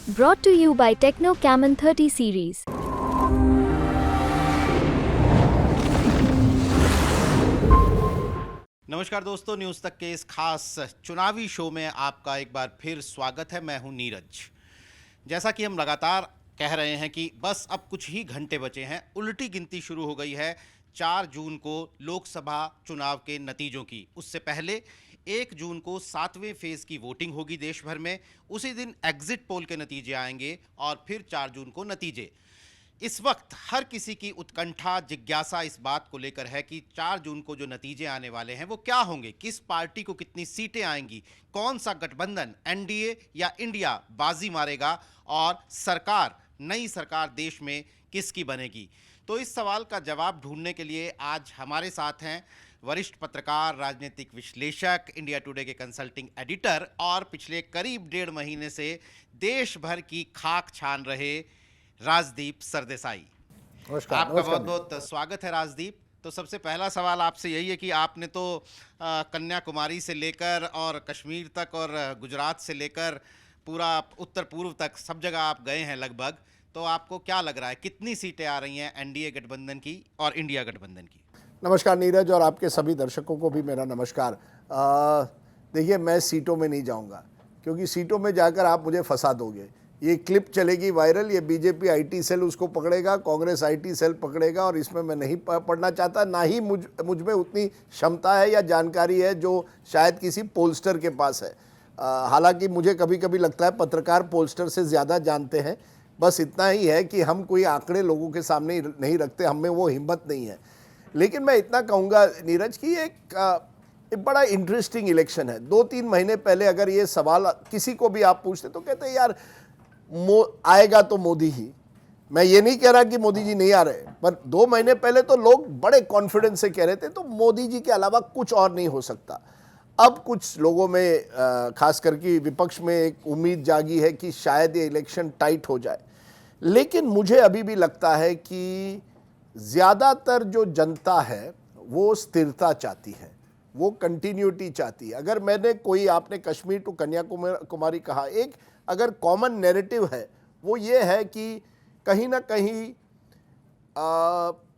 Brought to you by Techno Camon 30 series. नमस्कार दोस्तों, news तक के इस खास चुनावी शो में आपका एक बार फिर स्वागत है। मैं हूं नीरज। जैसा कि हम लगातार कह रहे हैं कि बस अब कुछ ही घंटे बचे हैं, उल्टी गिनती शुरू हो गई है 4 जून को लोकसभा चुनाव के नतीजों की। उससे पहले 1 जून को 7वें फेज़ की वोटिंग होगी देश भर में। उसी दिन एग्जिट पोल के नतीजे आएंगे और फिर 4 जून को नतीजे। इस वक्त हर किसी की उत्कंठा, जिज्ञासा इस बात को लेकर है कि 4 जून को जो नतीजे आने वाले हैं वो क्या होंगे, किस पार्टी को कितनी सीटें आएंगी, कौन सा गठबंधन एनडीए या इंडिया बाजी मारेगा और सरकार, नई सरकार देश में किसकी बनेगी। तो इस सवाल का जवाब ढूंढने के लिए आज हमारे साथ हैं वरिष्ठ पत्रकार, राजनीतिक विश्लेषक, इंडिया टुडे के कंसल्टिंग एडिटर और पिछले करीब 1.5 महीने से देश भर की खाक छान रहे राजदीप सरदेसाई। नमस्कार। आपका बहुत बहुत स्वागत है राजदीप। तो सबसे पहला सवाल आपसे यही है कि आपने तो कन्याकुमारी से लेकर और कश्मीर तक और गुजरात से लेकर पूरा उत्तर पूर्व तक सब जगह आप गए हैं लगभग। तो आपको क्या लग रहा है, कितनी सीटें आ रही हैं एनडीए गठबंधन की और इंडिया गठबंधन की? नमस्कार नीरज, और आपके सभी दर्शकों को भी मेरा नमस्कार। देखिए, मैं सीटों में नहीं जाऊंगा क्योंकि सीटों में जाकर आप मुझे फंसा दोगे। ये क्लिप चलेगी वायरल, ये बीजेपी आईटी सेल उसको पकड़ेगा, कांग्रेस आईटी सेल पकड़ेगा, और इसमें मैं नहीं पढ़ना चाहता। ना ही मुझ में उतनी क्षमता है या जानकारी है जो शायद किसी पोलस्टर के पास है। हालांकि मुझे कभी कभी लगता है पत्रकार पोलस्टर से ज़्यादा जानते हैं। बस इतना ही है कि हम कोई आंकड़े लोगों के सामने नहीं रखते, हमें वो हिम्मत नहीं है। लेकिन मैं इतना कहूँगा नीरज कि एक बड़ा इंटरेस्टिंग इलेक्शन है। 2-3 महीने पहले अगर ये सवाल किसी को भी आप पूछते तो कहते यार आएगा तो मोदी ही। मैं ये नहीं कह रहा कि मोदी जी नहीं आ रहे, पर 2 महीने पहले तो लोग बड़े कॉन्फिडेंस से कह रहे थे तो मोदी जी के अलावा कुछ और नहीं हो सकता। अब कुछ लोगों में खास करके विपक्ष में एक उम्मीद जागी है कि शायद ये इलेक्शन टाइट हो जाए। लेकिन मुझे अभी भी लगता है कि ज़्यादातर जो जनता है वो स्थिरता चाहती है, वो कंटिन्यूटी चाहती है। अगर आपने कश्मीर टू कन्याकुमारी कहा, एक अगर कॉमन नैरेटिव है वो ये है कि कहीं ना कहीं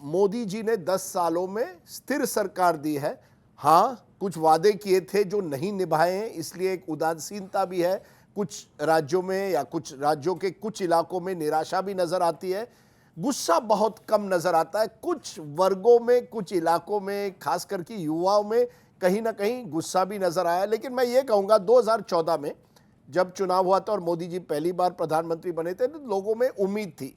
मोदी जी ने 10 सालों में स्थिर सरकार दी है। हाँ, कुछ वादे किए थे जो नहीं निभाए हैं, इसलिए एक उदासीनता भी है कुछ राज्यों में, या कुछ राज्यों के कुछ इलाकों में निराशा भी नज़र आती है। गुस्सा बहुत कम नज़र आता है कुछ वर्गों में, कुछ इलाकों में, खास करके युवाओं में कहीं ना कहीं गुस्सा भी नज़र आया। लेकिन मैं ये कहूँगा 2014 में जब चुनाव हुआ था और मोदी जी पहली बार प्रधानमंत्री बने थे तो लोगों में उम्मीद थी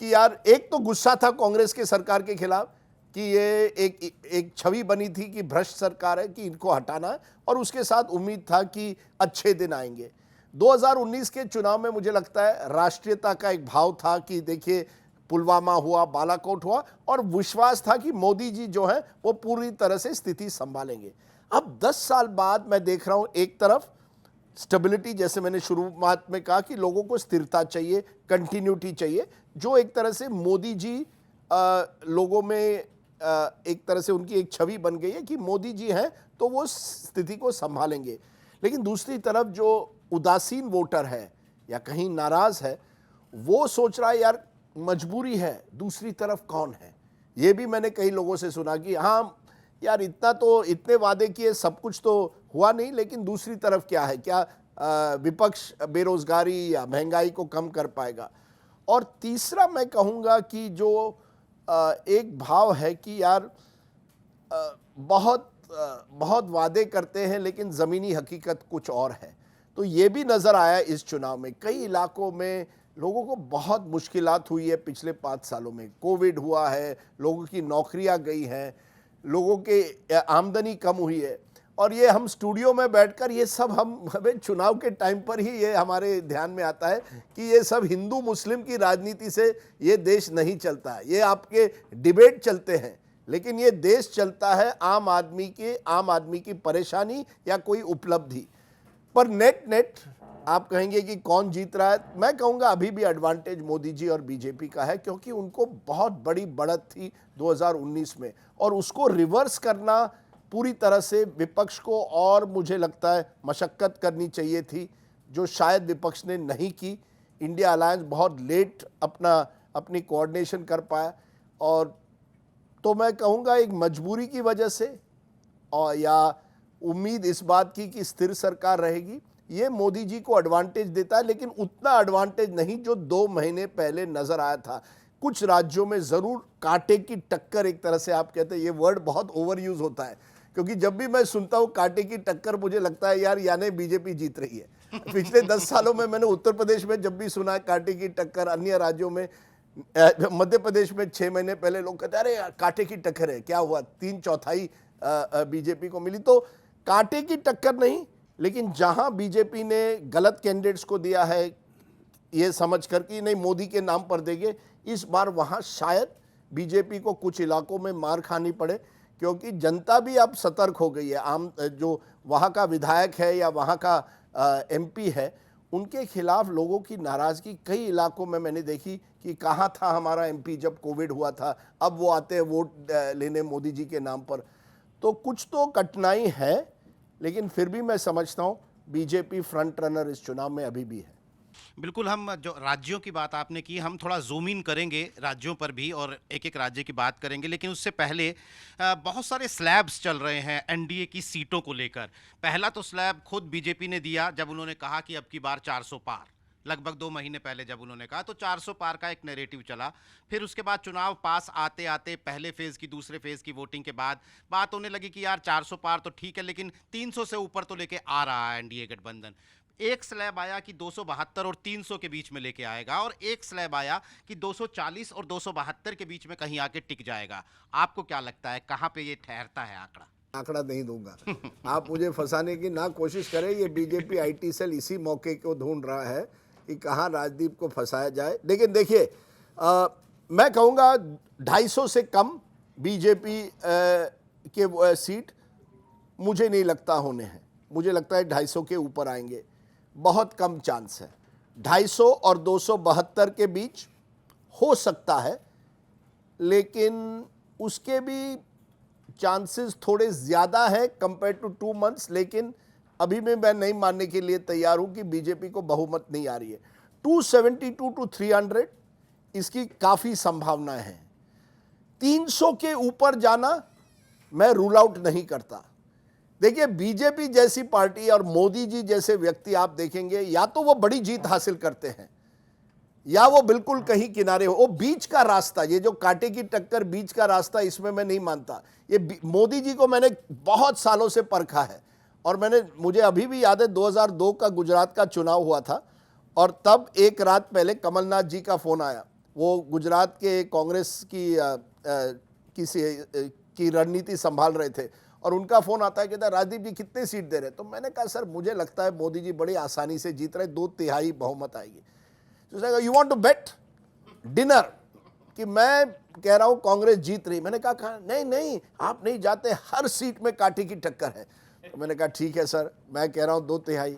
कि यार, एक तो गुस्सा था कांग्रेस के सरकार के खिलाफ कि ये एक छवि बनी थी कि भ्रष्ट सरकार है, कि इनको हटाना है, और उसके साथ उम्मीद था कि अच्छे दिन आएंगे। 2019 के चुनाव में मुझे लगता है राष्ट्रीयता का एक भाव था कि देखिए पुलवामा हुआ, बालाकोट हुआ, और विश्वास था कि मोदी जी जो है वो पूरी तरह से स्थिति संभालेंगे। अब 10 साल बाद मैं देख रहा हूँ एक तरफ स्टेबिलिटी, जैसे मैंने शुरुआत में कहा कि लोगों को स्थिरता चाहिए, कंटिन्यूटी चाहिए, जो एक तरह से मोदी जी लोगों में एक तरह से उनकी एक छवि बन गई है कि मोदी जी हैं तो वो स्थिति को संभालेंगे। लेकिन दूसरी तरफ जो उदासीन वोटर है या कहीं नाराज है, वो सोच रहा है यार मजबूरी है, दूसरी तरफ कौन है। ये भी मैंने कई लोगों से सुना कि हाँ यार, इतने वादे किए, सब कुछ तो हुआ नहीं, लेकिन दूसरी तरफ क्या है, क्या विपक्ष बेरोजगारी या महंगाई को कम कर पाएगा। और तीसरा मैं कहूँगा कि जो एक भाव है कि यार बहुत वादे करते हैं लेकिन ज़मीनी हकीकत कुछ और है। तो ये भी नज़र आया इस चुनाव में। कई इलाकों में लोगों को बहुत मुश्किलात हुई है पिछले 5 सालों में। कोविड हुआ है, लोगों की नौकरियां गई हैं, लोगों के आमदनी कम हुई है, और ये हम स्टूडियो में बैठकर ये सब हमें चुनाव के टाइम पर ही ये हमारे ध्यान में आता है कि ये सब हिंदू मुस्लिम की राजनीति से ये देश नहीं चलता है। ये आपके डिबेट चलते हैं, लेकिन ये देश चलता है आम आदमी की परेशानी या कोई उपलब्धि पर। नेट आप कहेंगे कि कौन जीत रहा है, मैं कहूँगा अभी भी एडवांटेज मोदी जी और बीजेपी का है, क्योंकि उनको बहुत बड़ी बढ़त थी 2019 में, और उसको रिवर्स करना पूरी तरह से विपक्ष को, और मुझे लगता है मशक्कत करनी चाहिए थी, जो शायद विपक्ष ने नहीं की। इंडिया अलायंस बहुत लेट अपनी कोऑर्डिनेशन कर पाया, और तो मैं कहूँगा एक मजबूरी की वजह से और या उम्मीद इस बात की कि स्थिर सरकार रहेगी, ये मोदी जी को एडवांटेज देता है, लेकिन उतना एडवांटेज नहीं जो 2 महीने पहले नजर आया था। कुछ राज्यों में जरूर कांटे की टक्कर, एक तरह से आप कहते हैं, ये वर्ड बहुत ओवर यूज होता है, क्योंकि जब भी मैं सुनता हूँ कांटे की टक्कर मुझे लगता है यार यानी बीजेपी जीत रही है। पिछले 10 सालों में मैंने उत्तर प्रदेश में जब भी सुना है कांटे की टक्कर, अन्य राज्यों में, मध्य प्रदेश में 6 महीने पहले लोग कहते अरे कांटे की टक्कर है, क्या हुआ, 3/4 बीजेपी को मिली। तो कांटे की टक्कर नहीं, लेकिन जहां बीजेपी ने गलत कैंडिडेट्स को दिया है ये समझकर कि नहीं मोदी के नाम पर देंगे, इस बार वहां शायद बीजेपी को कुछ इलाकों में मार खानी पड़े, क्योंकि जनता भी अब सतर्क हो गई है। आम जो वहां का विधायक है या वहां का एमपी है, उनके खिलाफ लोगों की नाराजगी कई इलाकों में मैंने देखी कि कहाँ था हमारा एमपी जब कोविड हुआ था, अब वो आते हैं वोट लेने मोदी जी के नाम पर। तो कुछ तो कठिनाई है, लेकिन फिर भी मैं समझता हूँ बीजेपी फ्रंट रनर इस चुनाव में अभी भी है। बिल्कुल, हम जो राज्यों की बात आपने की, हम थोड़ा ज़ूम इन करेंगे राज्यों पर भी और एक-एक राज्य की बात करेंगे, लेकिन उससे पहले बहुत सारे स्लैब्स चल रहे हैं एनडीए की सीटों को लेकर। पहला तो स्लैब खुद बीजेपी ने दिया जब उन्होंने कहा कि अब की बार 400 पार, लगभग 2 महीने पहले जब उन्होंने कहा, तो 400 पार का एक नैरेटिव चला। फिर उसके बाद चुनाव पास आते-आते पहले फेज़ की, दूसरे फेज़ की वोटिंग के बाद बात होने लगी कि यार 400 पार तो ठीक है, लेकिन 300 से ऊपर तो लेके आ रहा है एनडीए गठबंधन। एक स्लैब आया कि 272 और 300 के बीच में लेके आएगा, और एक स्लैब आया कि 240 और 272 के बीच में कहीं आके टिक जाएगा। आपको क्या लगता है कहाँ पे ये ठहरता है आंकड़ा? आंकड़ा नहीं दूंगा। आप मुझे फंसाने की ना कोशिश करें, ये बीजेपी आईटी सेल इसी मौके को ढूंढ रहा है कि कहाँ राजदीप को फंसाया जाए। लेकिन देखिए, मैं कहूँगा 250 से कम बीजेपी के सीट मुझे नहीं लगता होने हैं। मुझे लगता है 250 के ऊपर आएंगे, बहुत कम चांस है। 250 और 272 के बीच हो सकता है, लेकिन उसके भी चांसेस थोड़े ज़्यादा है कंपेयर टू 2 मंथ्स। लेकिन अभी भी मैं नहीं मानने के लिए तैयार हूं कि बीजेपी को बहुमत नहीं आ रही है। 272 टू 300 इसकी काफ़ी संभावनाएं हैं। 300 के ऊपर जाना मैं रूल आउट नहीं करता। देखिए, बीजेपी जैसी पार्टी और मोदी जी जैसे व्यक्ति आप देखेंगे, या तो वो बड़ी जीत हासिल करते हैं या वो बिल्कुल कहीं किनारे हो। वो बीच का रास्ता, ये जो कांटे की टक्कर बीच का रास्ता, इसमें मैं नहीं मानता। ये मोदी जी को मैंने बहुत सालों से परखा है, और मुझे अभी भी याद है 2002 का गुजरात का चुनाव हुआ था, और तब एक रात पहले कमलनाथ जी का फोन आया। वो गुजरात के कांग्रेस की रणनीति संभाल रहे थे, और उनका फोन आता है, कहता है राजदीप जी कितने सीट दे रहे? तो मैंने कहा सर मुझे लगता है मोदी जी बड़ी आसानी से जीत रहे, 2/3 बहुमत आएगी। तो you want to bet dinner कि मैं कह रहा हूं कांग्रेस जीत रही। मैंने कहा नहीं नहीं, आप नहीं जाते, हर सीट में कांटे की टक्कर है। तो मैंने कहा ठीक है सर, मैं कह रहा हूं 2/3।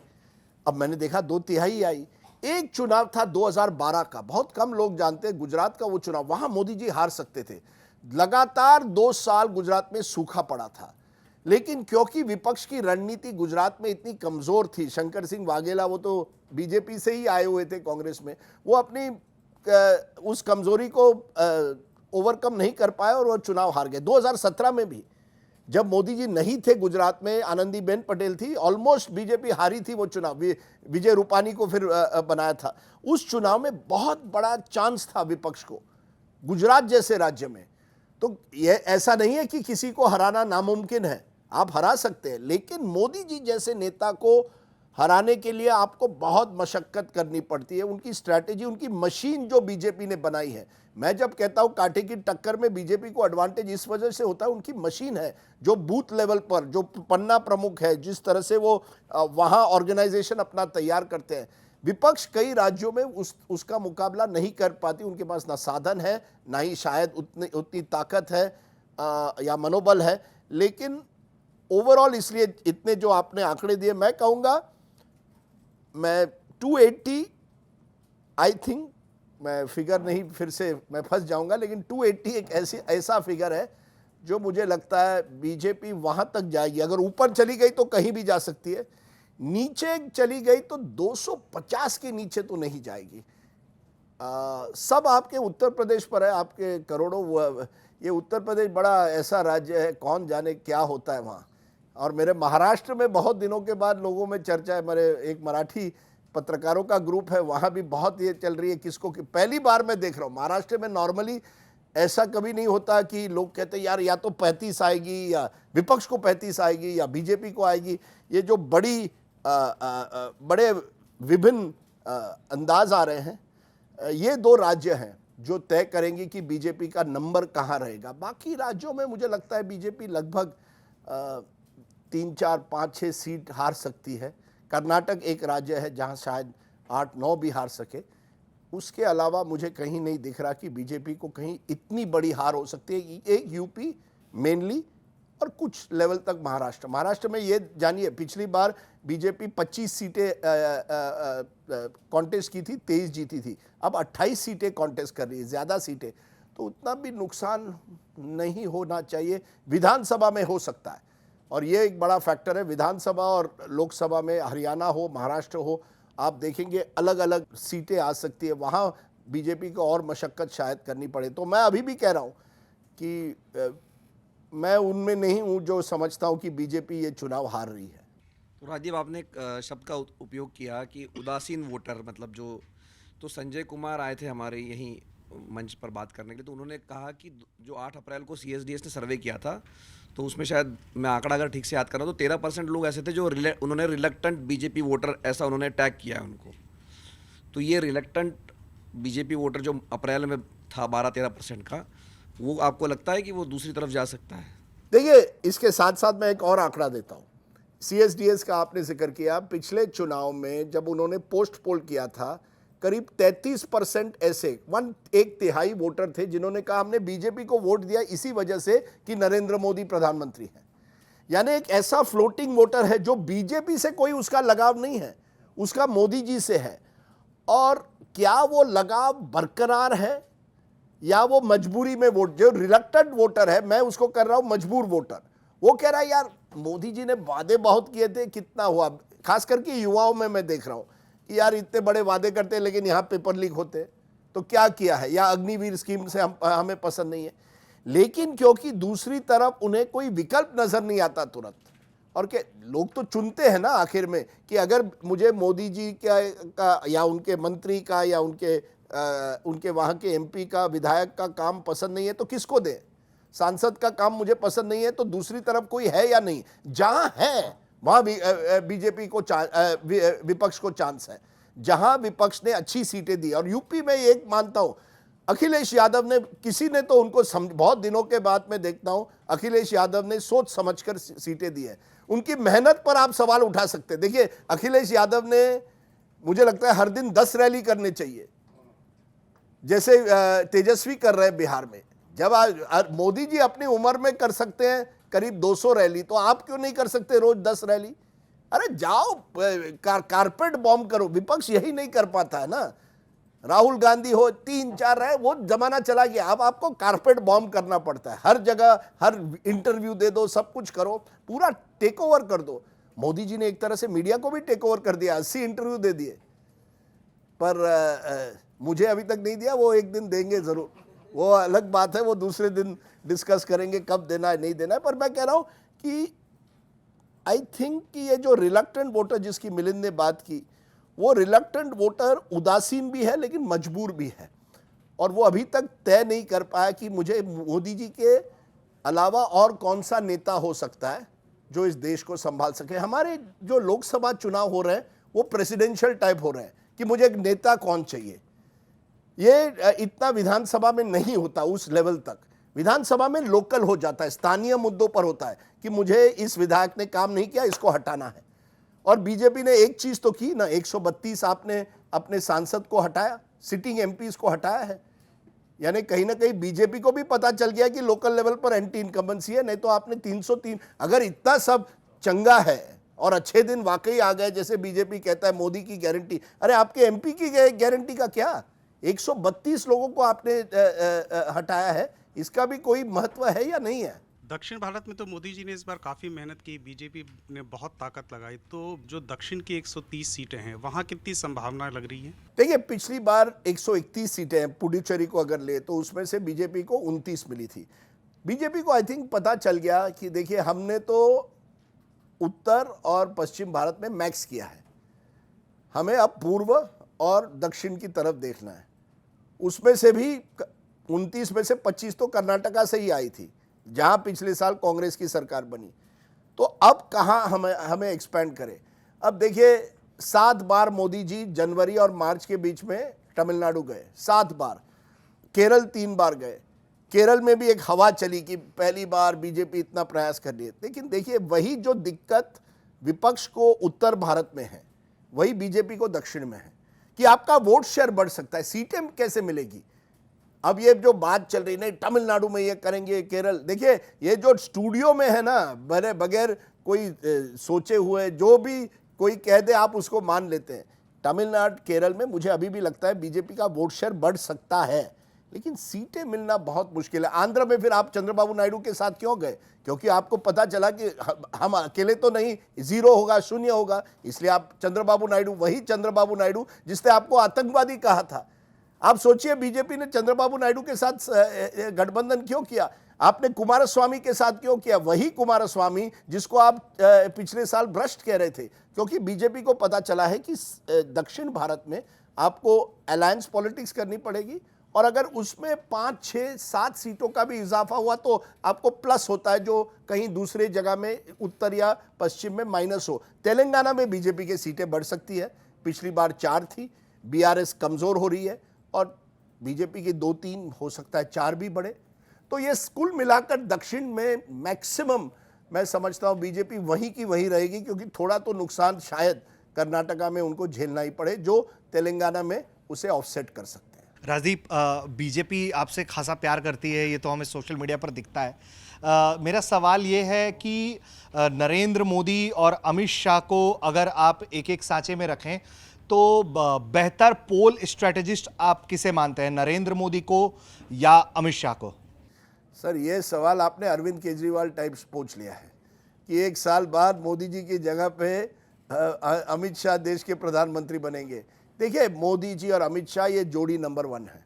अब मैंने देखा 2/3 आई। एक चुनाव था 2012 का, बहुत कम लोग जानते हैं, गुजरात का वो चुनाव, वहां मोदी जी हार सकते थे। लगातार 2 साल गुजरात में सूखा पड़ा था, लेकिन क्योंकि विपक्ष की रणनीति गुजरात में इतनी कमजोर थी, शंकर सिंह वाघेला, वो तो बीजेपी से ही आए हुए थे कांग्रेस में, वो अपनी उस कमजोरी को ओवरकम नहीं कर पाए और वो चुनाव हार गए। 2017 में भी जब मोदी जी नहीं थे गुजरात में, आनंदीबेन पटेल थी, ऑलमोस्ट बीजेपी हारी थी वो चुनाव, विजय रूपानी को फिर बनाया था। उस चुनाव में बहुत बड़ा चांस था विपक्ष को गुजरात जैसे राज्य में। तो ये ऐसा नहीं है कि किसी को हराना नामुमकिन है, आप हरा सकते हैं, लेकिन मोदी जी जैसे नेता को हराने के लिए आपको बहुत मशक्कत करनी पड़ती है। उनकी स्ट्रैटेजी, उनकी मशीन जो बीजेपी ने बनाई है, मैं जब कहता हूं कांटे की टक्कर में बीजेपी को एडवांटेज इस वजह से होता है, उनकी मशीन है जो बूथ लेवल पर, जो पन्ना प्रमुख है, जिस तरह से वो वहां ऑर्गेनाइजेशन अपना तैयार करते हैं। विपक्ष कई राज्यों में उसका मुकाबला नहीं कर पाती, उनके पास ना साधन है, ना ही शायद उतनी ताकत है या मनोबल है। लेकिन ओवरऑल इसलिए इतने जो आपने आंकड़े दिए, मैं कहूँगा मैं 280, आई थिंक, मैं फिगर नहीं, फिर से मैं फंस जाऊंगा, लेकिन 280 एक ऐसा फिगर है जो मुझे लगता है बीजेपी वहां तक जाएगी। अगर ऊपर चली गई तो कहीं भी जा सकती है, नीचे चली गई तो 250 के नीचे तो नहीं जाएगी। सब आपके उत्तर प्रदेश पर है, आपके करोड़ों ये उत्तर प्रदेश बड़ा ऐसा राज्य है, कौन जाने क्या होता है वहाँ। और मेरे महाराष्ट्र में बहुत दिनों के बाद लोगों में चर्चा है, मेरे एक मराठी पत्रकारों का ग्रुप है, वहाँ भी बहुत ये चल रही है किसको कि पहली बार मैं देख रहा हूँ महाराष्ट्र में। नॉर्मली ऐसा कभी नहीं होता कि लोग कहते यार या तो 35 आएगी या विपक्ष को 35 आएगी या बीजेपी को आएगी। ये जो बड़े विभिन्न अंदाज आ रहे हैं, ये दो राज्य हैं जो तय करेंगी कि बीजेपी का नंबर कहाँ रहेगा। बाकी राज्यों में मुझे लगता है बीजेपी लगभग 3, 4, 5, 6 सीट हार सकती है। कर्नाटक एक राज्य है जहां शायद 8, 9 भी हार सके। उसके अलावा मुझे कहीं नहीं दिख रहा कि बीजेपी को कहीं इतनी बड़ी हार हो सकती है। एक यूपी मेनली और कुछ लेवल तक महाराष्ट्र में ये जानिए पिछली बार बीजेपी 25 सीटें कॉन्टेस्ट की थी, 23 जीती थी, अब 28 सीटें कॉन्टेस्ट कर रही है, ज़्यादा सीटें। तो उतना भी नुकसान नहीं होना चाहिए। विधानसभा में हो सकता है और ये एक बड़ा फैक्टर है। विधानसभा और लोकसभा में हरियाणा हो, महाराष्ट्र हो, आप देखेंगे अलग अलग सीटें आ सकती है, वहाँ बीजेपी को और मशक्क़त शायद करनी पड़े। तो मैं अभी भी कह रहा हूँ कि मैं उनमें नहीं हूँ जो समझता हूँ कि बीजेपी ये चुनाव हार रही है। तो राजीव, आपने एक शब्द का उपयोग किया कि उदासीन वोटर, मतलब जो, तो संजय कुमार आए थे हमारे यहीं मंच पर बात करने के लिए, तो उन्होंने कहा कि जो 8 अप्रैल को CSDS ने सर्वे किया था, तो उसमें शायद मैं आंकड़ा अगर ठीक से याद कर रहा हूँ तो 13% लोग ऐसे थे जो उन्होंने रिलक्टेंट बीजेपी वोटर ऐसा उन्होंने टैग किया है उनको। तो ये रिलक्टेंट बीजेपी वोटर जो अप्रैल में था 12-13% का, वो आपको लगता है कि वो दूसरी तरफ जा सकता है? देखिए, इसके साथ साथ मैं एक और आंकड़ा देता हूँ। CSDS का आपने जिक्र किया, पिछले चुनाव में जब उन्होंने पोस्ट पोल किया था, करीब 33% ऐसे 1/3 वोटर थे जिन्होंने कहा हमने बीजेपी को वोट दिया इसी वजह से कि नरेंद्र मोदी प्रधानमंत्री हैं। यानी एक ऐसा फ्लोटिंग वोटर है जो बीजेपी से कोई उसका लगाव नहीं है, उसका मोदी जी से है। और क्या वो लगाव बरकरार है या वो मजबूरी में वोट, जो रिलक्टेंट वोटर है मैं उसको कर रहा हूं मजबूर वोटर, वो कह रहा है यार मोदी जी ने वादे बहुत किए थे, कितना हुआ। खास करके युवाओं में मैं देख रहा हूं कि यार इतने बड़े वादे करते हैं लेकिन यहाँ पेपर लीक होते, तो क्या किया है, या अग्निवीर स्कीम से हमें पसंद नहीं है। लेकिन क्योंकि दूसरी तरफ उन्हें कोई विकल्प नजर नहीं आता तुरंत, और के लोग तो चुनते हैं ना आखिर में कि अगर मुझे मोदी जी का या उनके मंत्री का या उनके वहाँ के MP का, विधायक का काम पसंद नहीं है तो किसको दें, सांसद का काम मुझे पसंद नहीं है तो दूसरी तरफ कोई है या नहीं। जहाँ है वहाँ बीजेपी को विपक्ष को चांस है, जहाँ विपक्ष ने अच्छी सीटें दी। और यूपी में एक मानता हूँ, अखिलेश यादव ने, किसी ने तो उनको बहुत दिनों के बाद मैं देखता हूँ अखिलेश यादव ने सोच समझकर सीटें दी है। उनकी मेहनत पर आप सवाल उठा सकते हैं। देखिए, अखिलेश यादव ने, मुझे लगता है हर दिन 10 रैली करने चाहिए जैसे तेजस्वी कर रहे हैं बिहार में। जब मोदी जी अपनी उम्र में कर सकते हैं करीब 200 रैली, तो आप क्यों नहीं कर सकते रोज 10 रैली? अरे जाओ कारपेट बॉम्ब करो। विपक्ष यही नहीं कर पाता है ना। राहुल गांधी हो 3-4 रहे, वो जमाना चला गया। अब आपको कारपेट बॉम्ब करना पड़ता है, हर जगह हर इंटरव्यू दे दो, सब कुछ करो, पूरा टेक ओवर कर दो। मोदी जी ने एक तरह से मीडिया को भी टेक ओवर कर दिया, 80 इंटरव्यू दे दिए। पर मुझे अभी तक नहीं दिया, वो एक दिन देंगे जरूर, वो अलग बात है, वो दूसरे दिन डिस्कस करेंगे कब देना है नहीं देना है। पर मैं कह रहा हूं कि आई थिंक कि ये जो रिलक्टेंट वोटर जिसकी मिलिंद ने बात की, वो रिलक्टेंट वोटर उदासीन भी है लेकिन मजबूर भी है, और वो अभी तक तय नहीं कर पाया कि मुझे मोदी जी के अलावा और कौन सा नेता हो सकता है जो इस देश को संभाल सके। हमारे जो लोकसभा चुनाव हो रहे हैं वो प्रेसिडेंशियल टाइप हो रहे हैं कि मुझे एक नेता कौन चाहिए। ये इतना विधानसभा में नहीं होता उस लेवल तक। विधानसभा में लोकल हो जाता है, स्थानीय मुद्दों पर होता है कि मुझे इस विधायक ने काम नहीं किया, इसको हटाना है। और बीजेपी ने एक चीज तो की ना, 132 आपने अपने सांसद को हटाया, सिटिंग MPs को हटाया है। यानी कहीं ना कहीं बीजेपी को भी पता चल गया कि लोकल लेवल पर एंटी इनकम्बेंसी है। नहीं तो आपने 303, अगर इतना सब चंगा है और अच्छे दिन वाकई आ गए जैसे बीजेपी कहता है मोदी की गारंटी, अरे आपके MP की गारंटी का क्या? 132 लोगों को आपने हटाया है, इसका भी कोई महत्व है या नहीं है? दक्षिण भारत में तो मोदी जी ने इस बार काफ़ी मेहनत की, बीजेपी ने बहुत ताकत लगाई, तो जो दक्षिण की 130 सीटें हैं वहाँ कितनी संभावना लग रही है? देखिए, पिछली बार 131 सीटें हैं, पुडुचेरी को अगर ले तो उसमें से बीजेपी को 29 मिली थी। बीजेपी को आई थिंक पता चल गया कि देखिए हमने तो उत्तर और पश्चिम भारत में मैक्स किया है, हमें अब पूर्व और दक्षिण की तरफ देखना है। उसमें से भी 29 में से 25 तो कर्नाटका से ही आई थी, जहां पिछले साल कांग्रेस की सरकार बनी। तो अब कहां हमें एक्सपेंड करें? अब देखिए, 7 बार मोदी जी जनवरी और मार्च के बीच में तमिलनाडु गए, 7 बार। केरल 3 बार गए। केरल में भी एक हवा चली कि पहली बार बीजेपी इतना प्रयास कर रही है। लेकिन देखिए, वही जो दिक्कत विपक्ष को उत्तर भारत में है, वही बीजेपी को दक्षिण में है कि आपका वोट शेयर बढ़ सकता है, सीटें कैसे मिलेगी? अब ये जो बात चल रही, नहीं तमिलनाडु में ये करेंगे, केरल, देखिए ये जो स्टूडियो में है ना, बगैर कोई सोचे हुए जो भी कोई कह दे आप उसको मान लेते हैं। तमिलनाडु, केरल में मुझे अभी भी लगता है बीजेपी का वोट शेयर बढ़ सकता है, लेकिन सीटें मिलना बहुत मुश्किल है। आंध्र में फिर आप चंद्रबाबू नायडू के साथ क्यों गए? क्योंकि आपको पता चला कि हम अकेले तो नहीं, 0 होगा, 0 होगा, इसलिए आप चंद्रबाबू नायडू, वही चंद्रबाबू नायडू जिसने आपको आतंकवादी कहा था। आप सोचिए, बीजेपी ने चंद्रबाबू नायडू के साथ गठबंधन क्यों किया? आपने कुमारस्वामी के साथ क्यों किया? वही कुमारस्वामी जिसको आप पिछले साल भ्रष्ट कह रहे थे। क्योंकि बीजेपी को पता चला है कि दक्षिण भारत में आपको अलायंस पॉलिटिक्स करनी पड़ेगी, और अगर उसमें 5, 6, 7 सीटों का भी इजाफा हुआ तो आपको प्लस होता है, जो कहीं दूसरे जगह में उत्तर या पश्चिम में माइनस हो। तेलंगाना में बीजेपी की सीटें बढ़ सकती है, पिछली बार 4 थी, बीआरएस कमजोर हो रही है और बीजेपी की 2-3 हो सकता है 4 भी बढ़े। तो ये कुल मिलाकर दक्षिण में मैक्सिमम मैं समझता हूँ बीजेपी वहीं की वहीं रहेगी, क्योंकि थोड़ा तो नुकसान शायद कर्नाटका में उनको झेलना ही पड़े, जो तेलंगाना में उसे ऑफसेट कर सकते हैं। राजदीप, बीजेपी आपसे खासा प्यार करती है, ये तो हमें सोशल मीडिया पर दिखता है। मेरा सवाल ये है कि नरेंद्र मोदी और अमित शाह को अगर आप एक एक सांचे में रखें तो बेहतर पोल स्ट्रेटेजिस्ट आप किसे मानते हैं, नरेंद्र मोदी को या अमित शाह को? सर, ये सवाल आपने अरविंद केजरीवाल टाइप्स पूछ लिया है कि 1 साल बाद मोदी जी की जगह पे अमित शाह देश के प्रधानमंत्री बनेंगे। देखिए, मोदी जी और अमित शाह ये जोड़ी नंबर 1 है।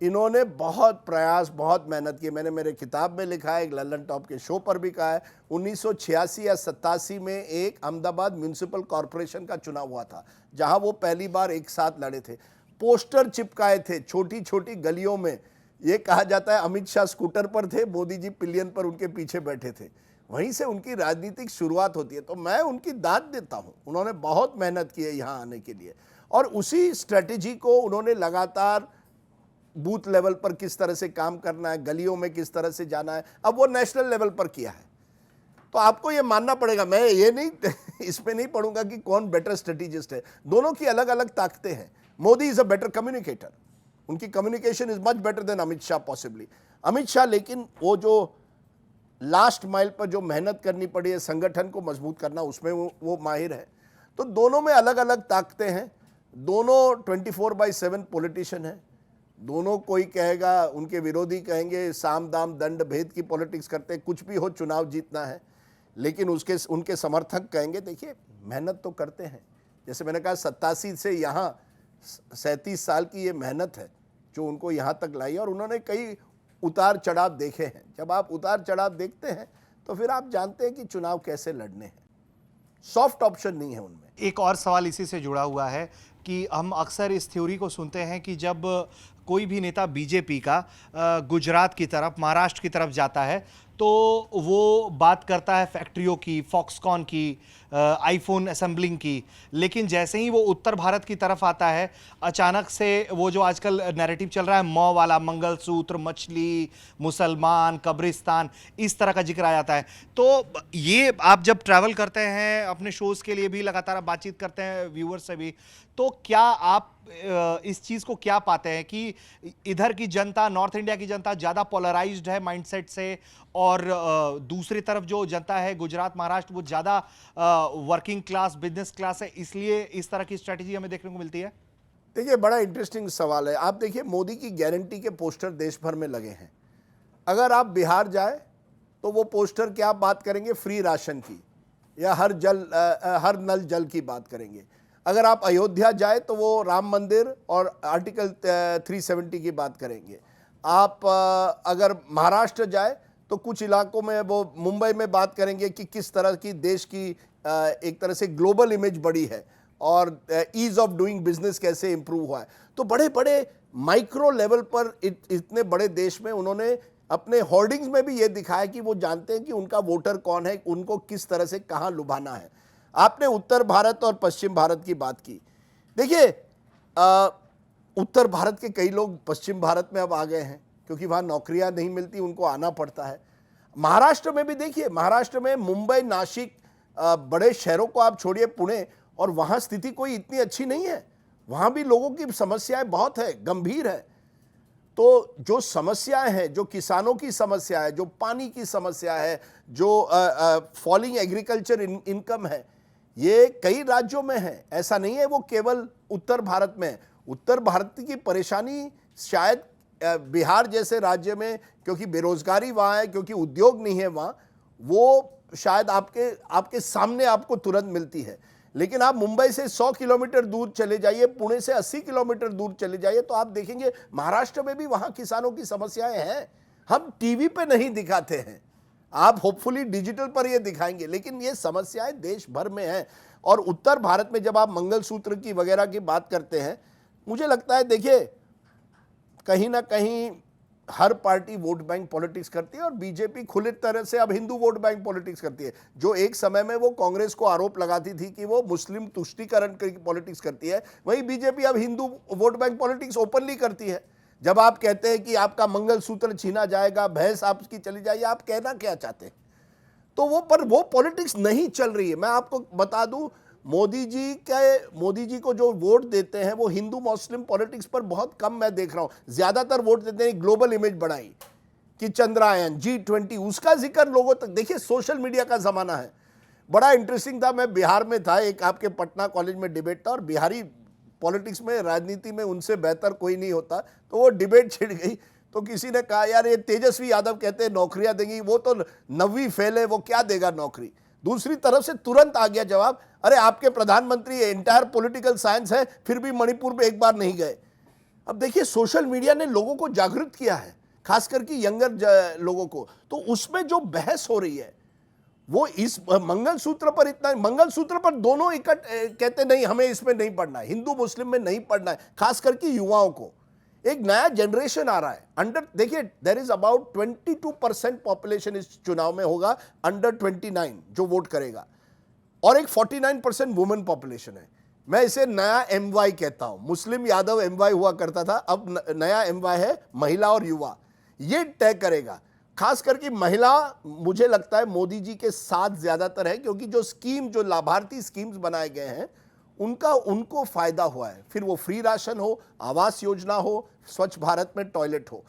इन्होंने बहुत प्रयास, बहुत मेहनत की। मैंने मेरे किताब में लिखा है, एक लल्लन टॉप के शो पर भी कहा है, 1986 या 87 में एक अहमदाबाद म्यूनिसिपल कॉरपोरेशन का चुनाव हुआ था, जहां वो पहली बार एक साथ लड़े थे। पोस्टर चिपकाए थे छोटी छोटी गलियों में। ये कहा जाता है अमित शाह स्कूटर पर थे, मोदी जी पिलियन पर उनके पीछे बैठे थे। वहीं से उनकी राजनीतिक शुरुआत होती है, तो मैं उनकी दाद देता हूं। उन्होंने बहुत मेहनत की है यहां आने के लिए, और उसी स्ट्रेटेजी को उन्होंने लगातार बूथ लेवल पर किस तरह से काम करना है, गलियों में किस तरह से जाना है, अब वो नेशनल लेवल पर किया है। तो आपको ये मानना पड़ेगा, मैं ये नहीं इसमें नहीं पढ़ूंगा कि कौन बेटर स्ट्रेटेजिस्ट है। दोनों की अलग अलग ताकतें हैं। Modi is a better communicator, उनकी communication is much better than Amit Shah possibly. Amit Shah लेकिन वो जो लास्ट माइल पर जो मेहनत करनी पड़ी है संगठन को मजबूत करना, उसमें वो माहिर है। तो दोनों में अलग अलग ताकतें हैं, दोनों 24/7 पॉलिटिशियन हैं। दोनों, कोई कहेगा, उनके विरोधी कहेंगे साम दाम दंड भेद की पॉलिटिक्स करते हैं, कुछ भी हो चुनाव जीतना है। लेकिन उनके समर्थक कहेंगे देखिए मेहनत तो करते हैं। जैसे मैंने कहा 87 से यहाँ 37 साल की ये मेहनत है जो उनको यहाँ तक लाई, और उन्होंने कई उतार चढ़ाव देखे हैं। जब आप उतार चढ़ाव देखते हैं तो फिर आप जानते हैं कि चुनाव कैसे लड़ने हैं। सॉफ्ट ऑप्शन नहीं है उनमें। एक और सवाल इसी से जुड़ा हुआ है कि हम अक्सर इस थ्योरी को सुनते हैं कि जब कोई भी नेता बीजेपी का गुजरात की तरफ, महाराष्ट्र की तरफ जाता है तो वो बात करता है फैक्ट्रियों की, फॉक्सकॉन की, आईफोन असेंबलिंग की, लेकिन जैसे ही वो उत्तर भारत की तरफ आता है अचानक से वो जो आजकल नैरेटिव चल रहा है मौ वाला, मंगलसूत्र, मछली, मुसलमान, कब्रिस्तान, इस तरह का जिक्र आ जाता है। तो ये आप जब ट्रैवल करते हैं अपने शोज़ के लिए भी, लगातार आप बातचीत करते हैं व्यूअर्स से भी, तो क्या आप इस चीज़ को क्या पाते हैं कि इधर की जनता, नॉर्थ इंडिया की जनता ज़्यादा पोलराइज्ड है माइंडसेट से, और दूसरी तरफ जो जनता है गुजरात, महाराष्ट्र, वो ज़्यादा वर्किंग क्लास, बिजनेस क्लास है, इसलिए इस तरह की स्ट्रेटजी हमें देखने को मिलती है? देखिए, बड़ा इंटरेस्टिंग सवाल है। आप देखिए, मोदी की गारंटी के पोस्टर देश भर में लगे हैं। अगर आप बिहार जाए तो वो पोस्टर क्या बात करेंगे, फ्री राशन की या हर नल जल की बात करेंगे। अगर आप अयोध्या जाए तो वो राम मंदिर और आर्टिकल 370 की बात करेंगे। आप अगर महाराष्ट्र जाए तो कुछ इलाकों में वो मुंबई में बात करेंगे कि किस तरह की देश की एक तरह से ग्लोबल इमेज बढ़ी है और ईज ऑफ डूइंग बिजनेस कैसे इंप्रूव हुआ है। तो बड़े बड़े माइक्रो लेवल पर इतने बड़े देश में उन्होंने अपने होर्डिंग्स में भी ये दिखाया कि वो जानते हैं कि उनका वोटर कौन है, उनको किस तरह से कहाँ लुभाना है। आपने उत्तर भारत और पश्चिम भारत की बात की। देखिए उत्तर भारत के कई लोग पश्चिम भारत में अब आ गए हैं क्योंकि वहाँ नौकरियाँ नहीं मिलती, उनको आना पड़ता है। महाराष्ट्र में भी देखिए, महाराष्ट्र में मुंबई, नासिक, बड़े शहरों को आप छोड़िए, पुणे, और वहाँ स्थिति कोई इतनी अच्छी नहीं है। वहाँ भी लोगों की समस्याएं बहुत है, गंभीर है। तो जो समस्याएं हैं, जो किसानों की समस्या है, जो पानी की समस्या है, जो फॉलिंग एग्रीकल्चर इनकम है, ये कई राज्यों में है। ऐसा नहीं है वो केवल उत्तर भारत में है। उत्तर भारत की परेशानी शायद बिहार जैसे राज्य में, क्योंकि बेरोजगारी वहाँ है, क्योंकि उद्योग नहीं है वहाँ, वो शायद आपके सामने आपको तुरंत मिलती है। लेकिन आप मुंबई से 100 किलोमीटर दूर चले जाइए, पुणे से 80 किलोमीटर दूर चले जाइए, तो आप देखेंगे महाराष्ट्र में भी वहाँ किसानों की समस्याएं हैं। हम टीवी पे नहीं दिखाते हैं, आप होपफुली डिजिटल पर ये दिखाएंगे, लेकिन ये समस्याएं देश भर में हैं। और उत्तर भारत में जब आप मंगलसूत्र की वगैरह की बात करते हैं, मुझे लगता है देखिए कहीं ना कहीं हर पार्टी वोट बैंक पॉलिटिक्स करती है और बीजेपी खुली तरह से अब हिंदू वोट बैंक पॉलिटिक्स करती है। जो एक समय में वो कांग्रेस को आरोप लगाती थी कि वो मुस्लिम तुष्टीकरण की पॉलिटिक्स करती है, वही बीजेपी अब Hindu vote bank politics openly करती है। जब आप कहते हैं कि आपका मंगलसूत्र छीना जाएगा, भैंस आपकी चली जाएगी, आप कहना क्या चाहते हैं? तो वो पॉलिटिक्स नहीं चल रही है। मैं आपको बता दूं, मोदी जी को जो वोट देते हैं वो हिंदू मुस्लिम पॉलिटिक्स पर बहुत कम मैं देख रहा हूं। ज्यादातर वोट देते हैं ग्लोबल इमेज बढ़ाई कि चंद्रयान, G20, उसका जिक्र लोगों तक। देखिए सोशल मीडिया का जमाना है। बड़ा इंटरेस्टिंग था, मैं बिहार में था, एक आपके पटना कॉलेज में डिबेट था और बिहारी पॉलिटिक्स में, राजनीति में उनसे बेहतर कोई नहीं होता। तो वो डिबेट छिड़ गई तो किसी ने कहा यार ये तेजस्वी यादव कहते हैं नौकरियां देंगी, वो तो 9वीं फेल है, वो क्या देगा नौकरी। दूसरी तरफ से तुरंत आ गया जवाब, अरे आपके प्रधानमंत्री एंटायर पॉलिटिकल साइंस है, फिर भी मणिपुर में एक बार नहीं गए। अब देखिए सोशल मीडिया ने लोगों को जागृत किया है, खास करके यंगर लोगों को। तो उसमें जो बहस हो रही है वो इस मंगलसूत्र पर, इतना मंगलसूत्र पर दोनों कहते नहीं हमें इसमें नहीं पढ़ना है, हिंदू मुस्लिम में नहीं पढ़ना है, खास करके युवाओं को। एक नया जनरेशन आ रहा है देखिए देयर इज अबाउट 22% पॉपुलेशन इस चुनाव में होगा अंडर 29 जो वोट करेगा, और एक 49% वुमेन पॉपुलेशन है। मैं इसे नया MY कहता हूं। मुस्लिम यादव MY हुआ करता था, अब नया MY है महिला और युवा। ये तय करेगा, खास करके महिला मुझे लगता है मोदी जी के साथ ज्यादातर है, क्योंकि जो लाभार्थी स्कीम्स बनाए गए हैं उनको फायदा हुआ है। फिर वो फ्री राशन हो, आवास योजना हो, स्वच्छ भारत में टॉयलेट हो।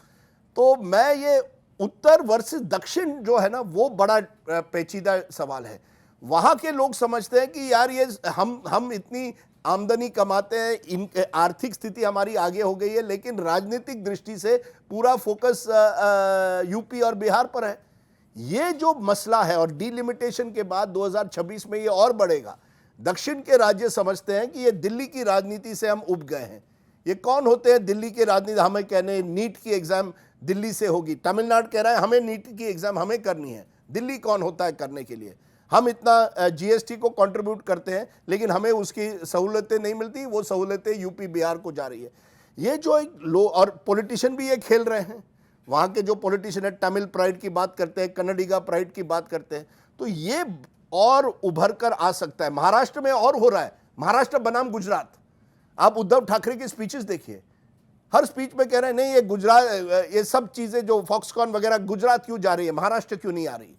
तो मैं ये उत्तर वर्सेस दक्षिण जो है ना वो बड़ा पेचीदा सवाल है। वहां के लोग समझते हैं कि यार ये हम इतनी आमदनी कमाते हैं, इन आर्थिक स्थिति हमारी आगे हो गई है, लेकिन राजनीतिक दृष्टि से पूरा फोकस यूपी और बिहार पर है। ये जो मसला है, और डिलिमिटेशन के बाद 2026 में ये और बढ़ेगा। दक्षिण के राज्य समझते हैं कि ये दिल्ली की राजनीति से हम उब गए हैं। ये कौन होते हैं दिल्ली के राजनीति? हमें कहने नीट की एग्जाम दिल्ली से होगी, तमिलनाडु कह रहा है हमें नीट की एग्जाम हमें करनी है। दिल्ली कौन होता है करने के लिए? हम इतना GST को कंट्रीब्यूट करते हैं लेकिन हमें उसकी सहूलतें नहीं मिलती, वो सहूलतें यूपी बिहार को जा रही है। ये जो एक और पॉलिटिशियन भी ये खेल रहे हैं। वहाँ के जो पॉलिटिशियन है तमिल प्राइड की बात करते हैं, कन्नडिगा प्राइड की बात करते हैं, तो ये और उभर कर आ सकता है। महाराष्ट्र में और हो रहा है, महाराष्ट्र बनाम गुजरात। आप उद्धव ठाकरे की स्पीचेस देखिए, हर स्पीच में कह रहे हैं नहीं ये गुजरात, ये सब चीजें जो फॉक्सकॉन वगैरह गुजरात क्यों जा रही है, महाराष्ट्र क्यों नहीं आ रही।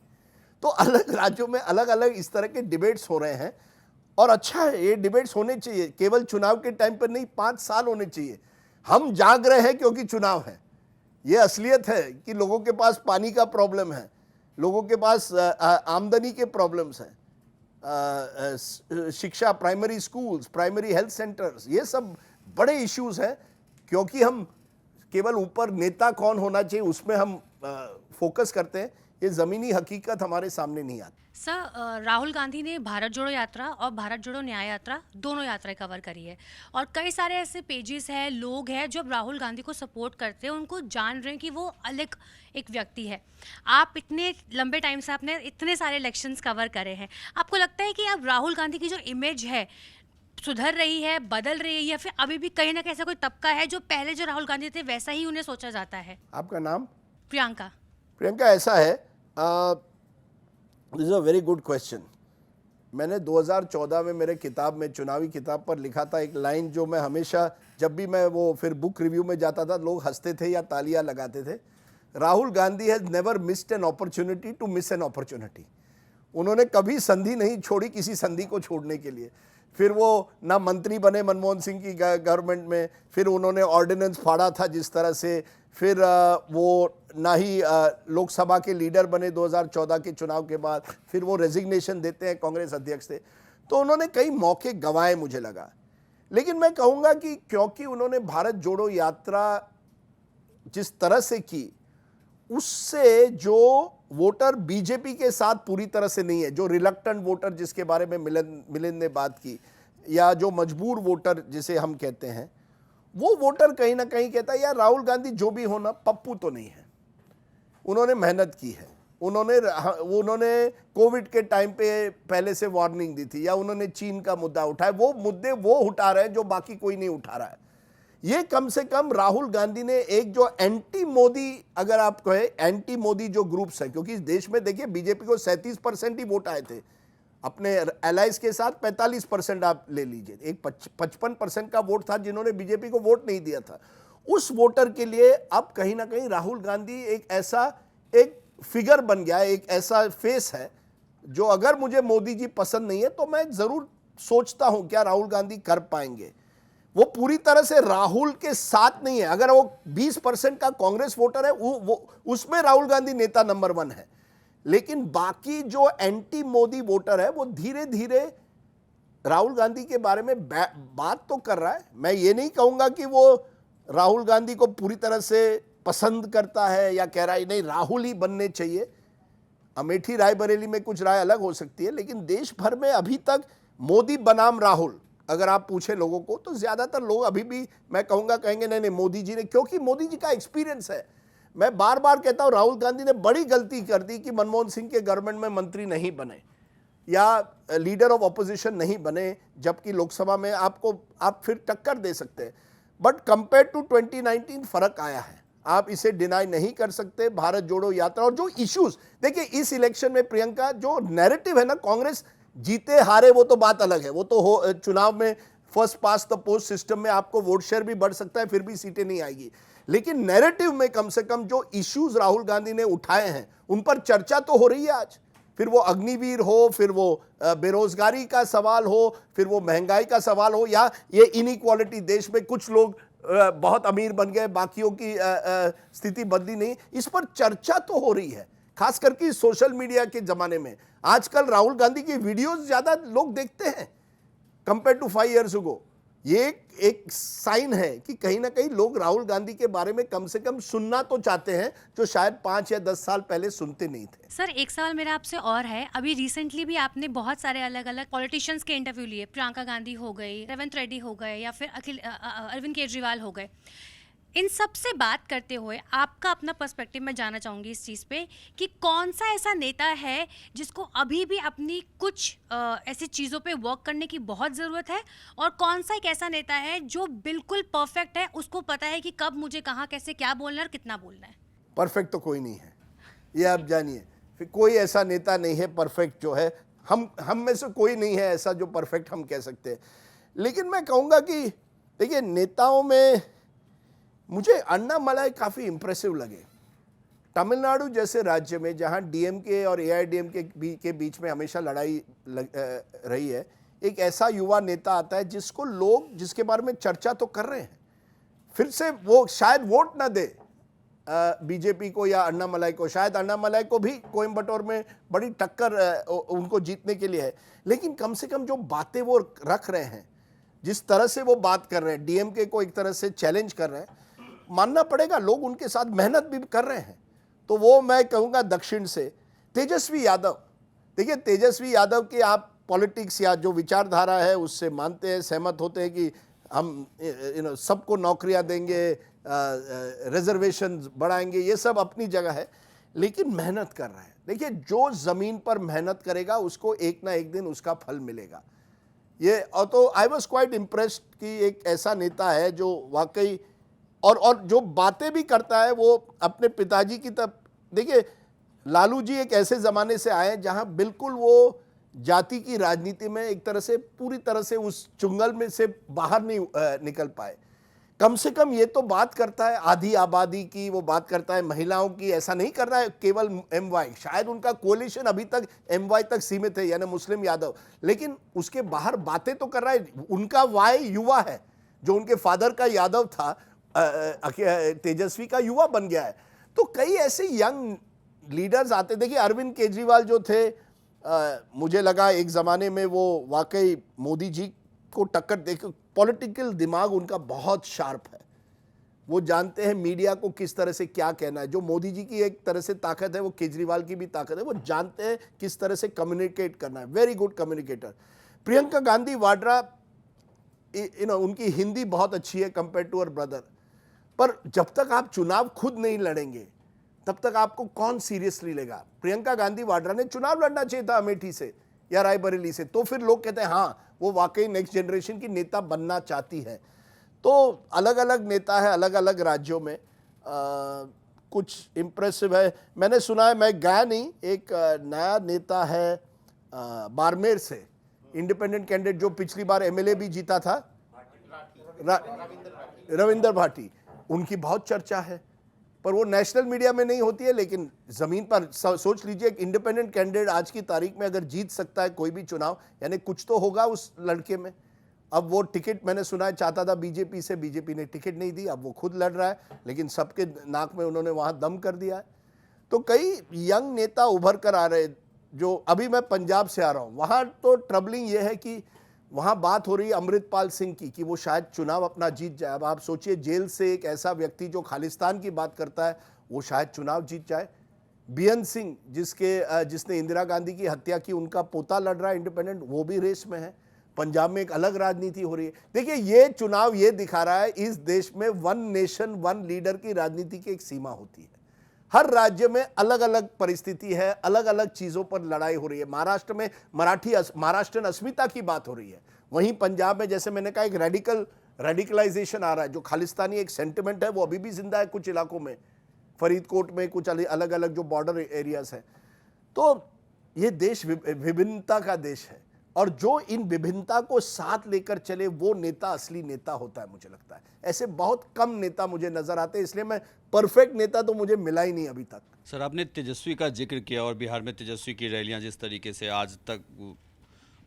तो अलग राज्यों में अलग अलग इस तरह के डिबेट्स हो रहे हैं, और अच्छा है ये डिबेट्स होने चाहिए। केवल चुनाव के टाइम पर नहीं, 5 साल होने चाहिए। हम जाग रहे हैं क्योंकि चुनाव है। ये असलियत है कि लोगों के पास पानी का प्रॉब्लम है, लोगों के पास आमदनी के प्रॉब्लम्स हैं, शिक्षा, primary schools, primary health centres, ये सब बड़े इश्यूज हैं। क्योंकि हम केवल ऊपर नेता कौन होना चाहिए उसमें हम फोकस करते हैं, ये ज़मीनी हकीकत हमारे सामने नहीं आती। सर, राहुल गांधी ने भारत जोड़ो यात्रा और भारत जोड़ो न्याय यात्रा दोनों यात्राएं कवर करी है और कई सारे ऐसे पेजेस हैं, लोग हैं जो अब राहुल गांधी को सपोर्ट करते हैं, उनको जान रहे हैं कि वो अलग एक व्यक्ति है। आप इतने लंबे टाइम से आपने इतने सारे इलेक्शंस कवर करे हैं, आपको लगता है कि अब राहुल गांधी की जो इमेज है सुधर रही है, बदल रही है, या फिर अभी भी कहीं ना कहीं ऐसा कोई तबका है जो पहले जो राहुल गांधी थे वैसा ही उन्हें सोचा जाता है? आपका नाम? प्रियंका। प्रियंका, ऐसा है, this is a very good question. मैंने 2014 में मेरे किताब में, चुनावी किताब पर लिखा था एक लाइन जो मैं हमेशा, जब भी मैं वो फिर बुक रिव्यू में जाता था, लोग हंसते थे या तालियां लगाते थे। Rahul Gandhi has never missed an opportunity to miss an opportunity. उन्होंने कभी संधि नहीं छोड़ी किसी संधि को छोड़ने के लिए। फिर वो ना मंत्री बने मनमोहन सिंह की गवर्नमेंट में, फिर उन्होंने ऑर्डिनेंस फाड़ा था जिस तरह से, फिर वो ना ही लोकसभा के लीडर बने 2014 के चुनाव के बाद, फिर वो रेजिग्नेशन देते हैं कांग्रेस अध्यक्ष से। तो उन्होंने कई मौके गंवाए मुझे लगा। लेकिन मैं कहूँगा कि क्योंकि उन्होंने भारत जोड़ो यात्रा जिस तरह से की, उससे जो वोटर बीजेपी के साथ पूरी तरह से नहीं है, जो रिलक्टेंट वोटर जिसके बारे में मिलिंद ने बात की, या जो मजबूर वोटर जिसे हम कहते हैं, वो वोटर कहीं ना कहीं कहता है यार राहुल गांधी जो भी हो ना, पप्पू तो नहीं है। उन्होंने मेहनत की है, उन्होंने कोविड के टाइम पे पहले से वार्निंग दी थी, या उन्होंने चीन का मुद्दा उठाया, वो मुद्दे वो उठा रहे हैं जो बाकी कोई नहीं उठा रहा है। ये कम से कम राहुल गांधी ने एक जो एंटी मोदी, अगर आप कहें एंटी मोदी जो ग्रुप्स है, क्योंकि इस देश में देखिए बीजेपी को 37% ही वोट आए थे, अपने एलाइज के साथ 45% आप ले लीजिए, एक 55% का वोट था जिन्होंने बीजेपी को वोट नहीं दिया था। उस वोटर के लिए अब कहीं ना कहीं राहुल गांधी एक ऐसा एक फिगर बन गया है, एक ऐसा फेस है जो अगर मुझे मोदी जी पसंद नहीं है तो मैं जरूर सोचता हूं क्या राहुल गांधी कर पाएंगे। वो पूरी तरह से राहुल के साथ नहीं है। अगर वो 20% का कांग्रेस वोटर है, वो उसमें राहुल गांधी नेता नंबर 1 है, लेकिन बाकी जो एंटी मोदी वोटर है वो धीरे धीरे राहुल गांधी के बारे में बात तो कर रहा है। मैं ये नहीं कहूंगा कि वो राहुल गांधी को पूरी तरह से पसंद करता है या कह रहा है नहीं राहुल ही बनने चाहिए। अमेठी रायबरेली में कुछ राय अलग हो सकती है, लेकिन देश भर में अभी तक मोदी बनाम राहुल अगर आप पूछे लोगों को तो ज्यादातर लोग अभी भी मैं कहूंगा कहेंगे नहीं नहीं मोदी जी ने, क्योंकि मोदी जी का एक्सपीरियंस है। मैं बार बार कहता हूं राहुल गांधी ने बड़ी गलती कर दी कि मनमोहन सिंह के गवर्नमेंट में मंत्री नहीं बने या लीडर ऑफ ऑपोजिशन नहीं बने, जबकि लोकसभा में आप फिर टक्कर दे सकते हैं। बट कंपेयर टू 2019 फर्क आया है, आप इसे डिनाई नहीं कर सकते। भारत जोड़ो यात्रा और जो इश्यूज देखिए इस इलेक्शन में, प्रियंका, जो नैरेटिव है ना, कांग्रेस जीते हारे वो तो बात अलग है, वो तो चुनाव में first pass the post system में आपको वोट शेयर भी बढ़ सकता है, फिर भी सीटें नहीं आएगी। लेकिन नैरेटिव में कम से कम जो इश्यूज राहुल गांधी ने उठाए हैं उन पर चर्चा तो हो रही है आज। फिर वो अग्निवीर हो, फिर वो बेरोजगारी का सवाल हो, फिर वो महंगाई का सवाल हो, या ये इनइक्वालिटी, देश में कुछ लोग बहुत अमीर बन गए, बाकियों की स्थिति बदली नहीं, इस पर चर्चा तो हो रही है। खास करके सोशल मीडिया के जमाने में आजकल राहुल गांधी की वीडियोस ज्यादा लोग देखते हैं कंपेयर टू 5 years ago। ये एक साइन है कि कहीं ना कहीं लोग राहुल गांधी के बारे में कम से कम सुनना तो चाहते हैं, जो शायद 5 या 10 साल पहले सुनते नहीं थे। सर, एक सवाल मेरा आपसे और है। अभी रिसेंटली भी आपने बहुत सारे अलग अलग पॉलिटिशियंस के इंटरव्यू लिए, प्रियंका गांधी हो गई, रेवंत रेड्डी हो गए, या फिर अरविंद केजरीवाल हो गए। इन सब से बात करते हुए आपका अपना पर्सपेक्टिव मैं जानना चाहूँगी इस चीज़ पे कि कौन सा ऐसा नेता है जिसको अभी भी अपनी कुछ ऐसी चीज़ों पे वर्क करने की बहुत ज़रूरत है, और कौन सा एक ऐसा नेता है जो बिल्कुल परफेक्ट है, उसको पता है कि कब मुझे कहाँ कैसे क्या बोलना है और कितना बोलना है। परफेक्ट तो कोई नहीं है, ये आप जानिए। फिर कोई ऐसा नेता नहीं है परफेक्ट जो है, हम में से कोई नहीं है ऐसा जो परफेक्ट हम कह सकते हैं। लेकिन मैं कहूँगा कि देखिए नेताओं में मुझे अन्नामलाई काफ़ी इंप्रेसिव लगे। तमिलनाडु जैसे राज्य में जहां डीएमके और एआईडीएमके के बीच में हमेशा लड़ाई रही है, एक ऐसा युवा नेता आता है जिसके बारे में चर्चा तो कर रहे हैं। फिर से वो शायद वोट ना दे बीजेपी को या अन्नामलाई को, शायद अन्नामलाई को भी कोयम्बटूर में बड़ी टक्कर उनको जीतने के लिए है, लेकिन कम से कम जो बातें वो रख रहे हैं, जिस तरह से वो बात कर रहे हैं, डीएमके को एक तरह से चैलेंज कर रहे हैं, मानना पड़ेगा लोग उनके साथ मेहनत भी कर रहे हैं। तो वो मैं कहूँगा दक्षिण से तेजस्वी यादव। देखिए तेजस्वी यादव की आप पॉलिटिक्स या जो विचारधारा है उससे मानते हैं, सहमत होते हैं कि हम सबको नौकरियां देंगे, रिजर्वेशन बढ़ाएंगे, ये सब अपनी जगह है, लेकिन मेहनत कर रहे हैं। देखिए जो ज़मीन पर मेहनत करेगा उसको एक ना एक दिन उसका फल मिलेगा। ये और तो आई वॉज क्वाइट इम्प्रेस्ड कि एक ऐसा नेता है जो वाकई और जो बातें भी करता है वो अपने पिताजी की तरफ। देखिए लालू जी एक ऐसे ज़माने से आए जहां बिल्कुल वो जाति की राजनीति में एक तरह से पूरी तरह से उस चुंगल में से बाहर नहीं निकल पाए। कम से कम ये तो बात करता है आधी आबादी की, वो बात करता है महिलाओं की। ऐसा नहीं कर रहा है केवल एमवाई, शायद उनका कोलिशन अभी तक एमवाई तक सीमित है, यानी मुस्लिम यादव, लेकिन उसके बाहर बातें तो कर रहा है। उनका वाई युवा है, जो उनके फादर का यादव था, तेजस्वी का युवा बन गया है। तो कई ऐसे यंग लीडर्स आते। देखिए अरविंद केजरीवाल जो थे, मुझे लगा एक ज़माने में वो वाकई मोदी जी को टक्कर देकर, पॉलिटिकल दिमाग उनका बहुत शार्प है, वो जानते हैं मीडिया को किस तरह से क्या कहना है। जो मोदी जी की एक तरह से ताकत है वो केजरीवाल की भी ताकत है, वो जानते हैं किस तरह से कम्युनिकेट करना है, very good communicator. Priyanka Gandhi Vadra, उनकी हिंदी बहुत अच्छी है कंपेयर टू अवर ब्रदर, पर जब तक आप चुनाव खुद नहीं लड़ेंगे तब तक आपको कौन सीरियसली लेगा। प्रियंका गांधी वाड्रा ने चुनाव लड़ना चाहिए था अमेठी से या रायबरेली से, तो फिर लोग कहते हैं हाँ वो वाकई नेक्स्ट जनरेशन की नेता बनना चाहती है। तो अलग अलग नेता है अलग अलग राज्यों में, कुछ इम्प्रेसिव है। मैंने सुना है, मैं गया नहीं, एक नया नेता है बाड़मेर से, इंडिपेंडेंट कैंडिडेट जो पिछली बार एमएलए भी जीता था, रविंदर भाटी, उनकी बहुत चर्चा है, पर वो नेशनल मीडिया में नहीं होती है, लेकिन ज़मीन पर सोच लीजिए एक इंडिपेंडेंट कैंडिडेट आज की तारीख में अगर जीत सकता है कोई भी चुनाव, यानी कुछ तो होगा उस लड़के में। अब वो टिकट मैंने सुना है चाहता था बीजेपी से, बीजेपी ने टिकट नहीं दी, अब वो खुद लड़ रहा है, लेकिन सबके नाक में उन्होंने वहाँ दम कर दिया है। तो कई यंग नेता उभर कर आ रहे। जो अभी मैं पंजाब से आ रहा हूँ, वहाँ तो ट्रबलिंग ये है कि वहाँ बात हो रही है अमृतपाल सिंह की कि वो शायद चुनाव अपना जीत जाए। अब आप सोचिए जेल से एक ऐसा व्यक्ति जो खालिस्तान की बात करता है वो शायद चुनाव जीत जाए। बीएन सिंह जिसने इंदिरा गांधी की हत्या की, उनका पोता लड़ रहा है इंडिपेंडेंट, वो भी रेस में है। पंजाब में एक अलग राजनीति हो रही है। देखिए ये चुनाव ये दिखा रहा है इस देश में वन नेशन वन लीडर की राजनीति की एक सीमा होती है। हर राज्य में अलग अलग परिस्थिति है, अलग अलग चीज़ों पर लड़ाई हो रही है। महाराष्ट्र में महाराष्ट्रन अस्मिता की बात हो रही है, वहीं पंजाब में जैसे मैंने कहा एक रेडिकलाइजेशन आ रहा है। जो खालिस्तानी एक सेंटिमेंट है वो अभी भी जिंदा है कुछ इलाकों में, फरीदकोट में कुछ अलग अलग जो बॉर्डर एरियाज हैं। तो ये देश विभिन्नता का देश है, और जो इन विभिन्नता को साथ लेकर चले वो नेता असली नेता होता है। मुझे लगता है ऐसे बहुत कम नेता मुझे नजर आते हैं, इसलिए मैं परफेक्ट नेता तो मुझे मिला ही नहीं अभी तक। सर आपने तेजस्वी का जिक्र किया और बिहार में तेजस्वी की रैलियां जिस तरीके से आज तक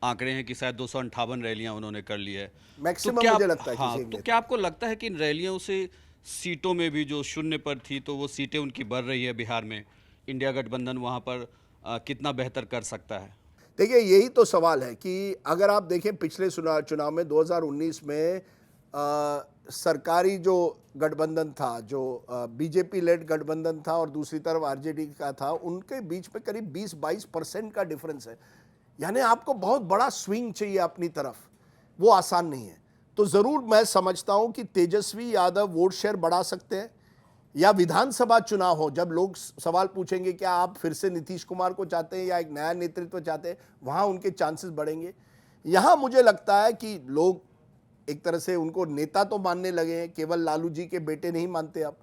आंकड़े हैं कि शायद 258 रैलियां उन्होंने कर ली है, मैक्सिमम मुझे लगता है। हाँ, तो क्या आपको लगता है कि इन रैलियों से सीटों में भी जो शून्य पर थी तो वो सीटें उनकी बढ़ रही है बिहार में, इंडिया गठबंधन वहाँ पर कितना बेहतर कर सकता है? देखिए यही तो सवाल है कि अगर आप देखें पिछले चुनाव में 2019 में सरकारी जो गठबंधन था, जो बीजेपी लेड गठबंधन था और दूसरी तरफ आरजेडी का था, उनके बीच में करीब 20-22% का डिफरेंस है। यानी आपको बहुत बड़ा स्विंग चाहिए अपनी तरफ, वो आसान नहीं है। तो ज़रूर मैं समझता हूं कि तेजस्वी यादव वोट शेयर बढ़ा सकते हैं, या विधानसभा चुनाव हो जब लोग सवाल पूछेंगे क्या आप फिर से नीतीश कुमार को चाहते हैं या एक नया नेतृत्व चाहते हैं, वहाँ उनके चांसेस बढ़ेंगे। यहाँ मुझे लगता है कि लोग एक तरह से उनको नेता तो मानने लगे हैं, केवल लालू जी के बेटे नहीं मानते अब,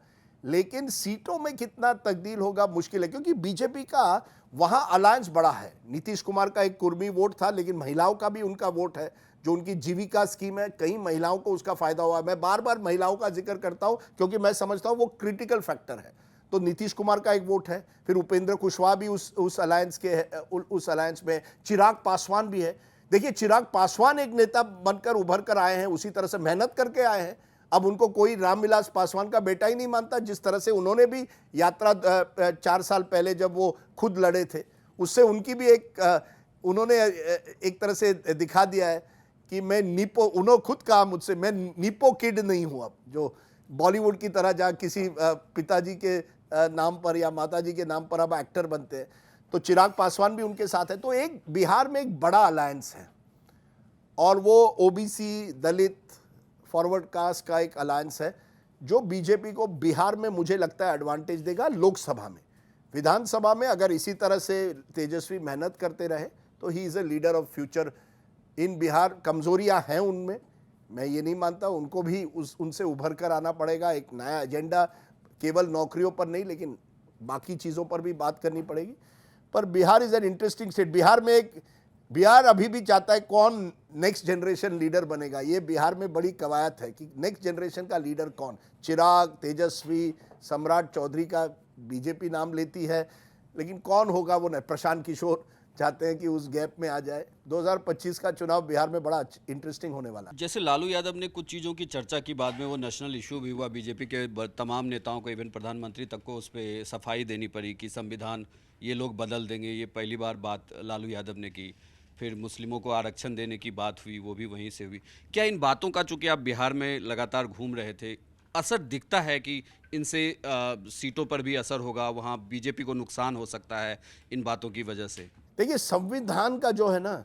लेकिन सीटों में कितना तब्दील होगा मुश्किल है, क्योंकि बीजेपी का वहाँ अलायंस बड़ा है। नीतीश कुमार का एक कुर्मी वोट था, लेकिन महिलाओं का भी उनका वोट है। जो उनकी जीविका स्कीम है, कई महिलाओं को उसका फायदा हुआ है। मैं बार बार महिलाओं का जिक्र करता हूं क्योंकि मैं समझता हूं वो क्रिटिकल फैक्टर है। तो नीतीश कुमार का एक वोट है, फिर उपेंद्र कुशवाहा भी उस अलायंस में, चिराग पासवान भी है। देखिए चिराग पासवान एक नेता बनकर उभर कर आए हैं, उसी तरह से मेहनत करके आए हैं। अब उनको कोई रामविलास पासवान का बेटा ही नहीं मानता, जिस तरह से उन्होंने भी यात्रा 4 साल पहले जब वो खुद लड़े थे, उससे उनकी भी उन्होंने एक तरह से दिखा दिया है कि मैं उन्होंने खुद कहा मुझसे, मैं नीपो किड नहीं हूँ अब, जो बॉलीवुड की तरह जहाँ किसी पिताजी के नाम पर या माताजी के नाम पर अब एक्टर बनते हैं, तो चिराग पासवान भी उनके साथ है। तो एक बिहार में एक बड़ा अलायंस है और वो ओबीसी, दलित, फॉरवर्ड कास्ट का एक अलायंस है जो बीजेपी को बिहार में मुझे लगता है एडवांटेज देगा। लोकसभा में, विधानसभा में अगर इसी तरह से तेजस्वी मेहनत करते रहे तो he is a leader of future in Bihar. कमजोरियां हैं उनमें, मैं ये नहीं मानता, उनको भी उनसे उभर कर आना पड़ेगा। एक नया एजेंडा, केवल नौकरियों पर नहीं लेकिन बाकी चीज़ों पर भी बात करनी पड़ेगी। पर Bihar is an interesting state. Bihar अभी भी चाहता है कौन नेक्स्ट जनरेशन लीडर बनेगा। ये बिहार में बड़ी कवायद है कि नेक्स्ट जनरेशन का लीडर कौन। चिराग, तेजस्वी, सम्राट चौधरी का बीजेपी नाम लेती है, लेकिन कौन होगा वो नहीं। प्रशांत किशोर चाहते हैं कि उस गैप में आ जाए। 2025 का चुनाव बिहार में बड़ा इंटरेस्टिंग होने वाला है। जैसे लालू यादव ने कुछ चीज़ों की चर्चा की, बाद में वो नेशनल इशू भी हुआ, बीजेपी के तमाम नेताओं को, इवन प्रधानमंत्री तक को उस पर सफाई देनी पड़ी कि संविधान ये लोग बदल देंगे। ये पहली बार बात लालू यादव ने की। फिर मुस्लिमों को आरक्षण देने की बात हुई, वो भी वहीं से हुई। क्या इन बातों का, चूँकि आप बिहार में लगातार घूम रहे थे, असर दिखता है कि इनसे सीटों पर भी असर होगा, वहाँ बीजेपी को नुकसान हो सकता है इन बातों की वजह से? देखिए, संविधान का जो है ना,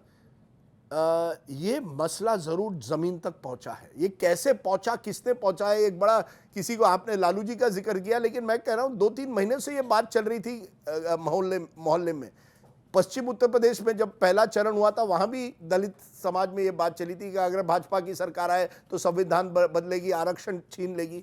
ये मसला जरूर जमीन तक पहुंचा है। ये कैसे पहुंचा, किसने पहुंचा है, एक बड़ा, किसी को, आपने लालू जी का जिक्र किया, लेकिन मैं कह रहा हूं 2-3 महीने से ये बात चल रही थी मोहल्ले में। पश्चिम उत्तर प्रदेश में जब पहला चरण हुआ था, वहां भी दलित समाज में ये बात चली थी कि अगर भाजपा की सरकार आए तो संविधान बदलेगी, आरक्षण छीन लेगी।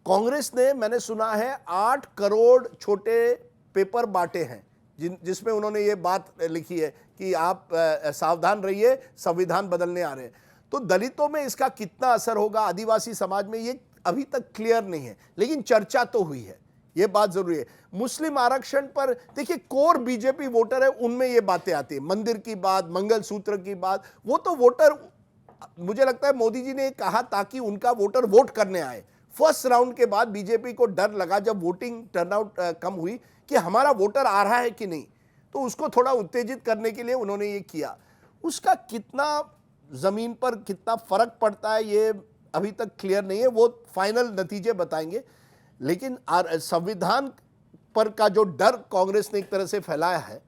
कांग्रेस ने, मैंने सुना है, 8 करोड़ छोटे पेपर बांटे हैं जिसमें उन्होंने ये बात लिखी है कि आप सावधान रहिए, संविधान बदलने आ रहे हैं। तो दलितों में इसका कितना असर होगा, आदिवासी समाज में, ये अभी तक क्लियर नहीं है, लेकिन चर्चा तो हुई है, ये बात जरूरी है। मुस्लिम आरक्षण पर देखिए, कोर बीजेपी वोटर है, उनमें ये बातें आती है, मंदिर की बात, मंगलसूत्र की बात, वो तो वोटर, मुझे लगता है मोदी जी ने कहा ताकि उनका वोटर वोट करने आए। फर्स्ट राउंड के बाद बीजेपी को डर लगा, जब वोटिंग टर्नआउट कम हुई, कि हमारा वोटर आ रहा है कि नहीं, तो उसको थोड़ा उत्तेजित करने के लिए उन्होंने ये किया। उसका कितना जमीन पर कितना फर्क पड़ता है, ये अभी तक क्लियर नहीं है, वो फाइनल नतीजे बताएंगे। लेकिन संविधान पर का जो डर कांग्रेस ने एक तरह से फैलाया है,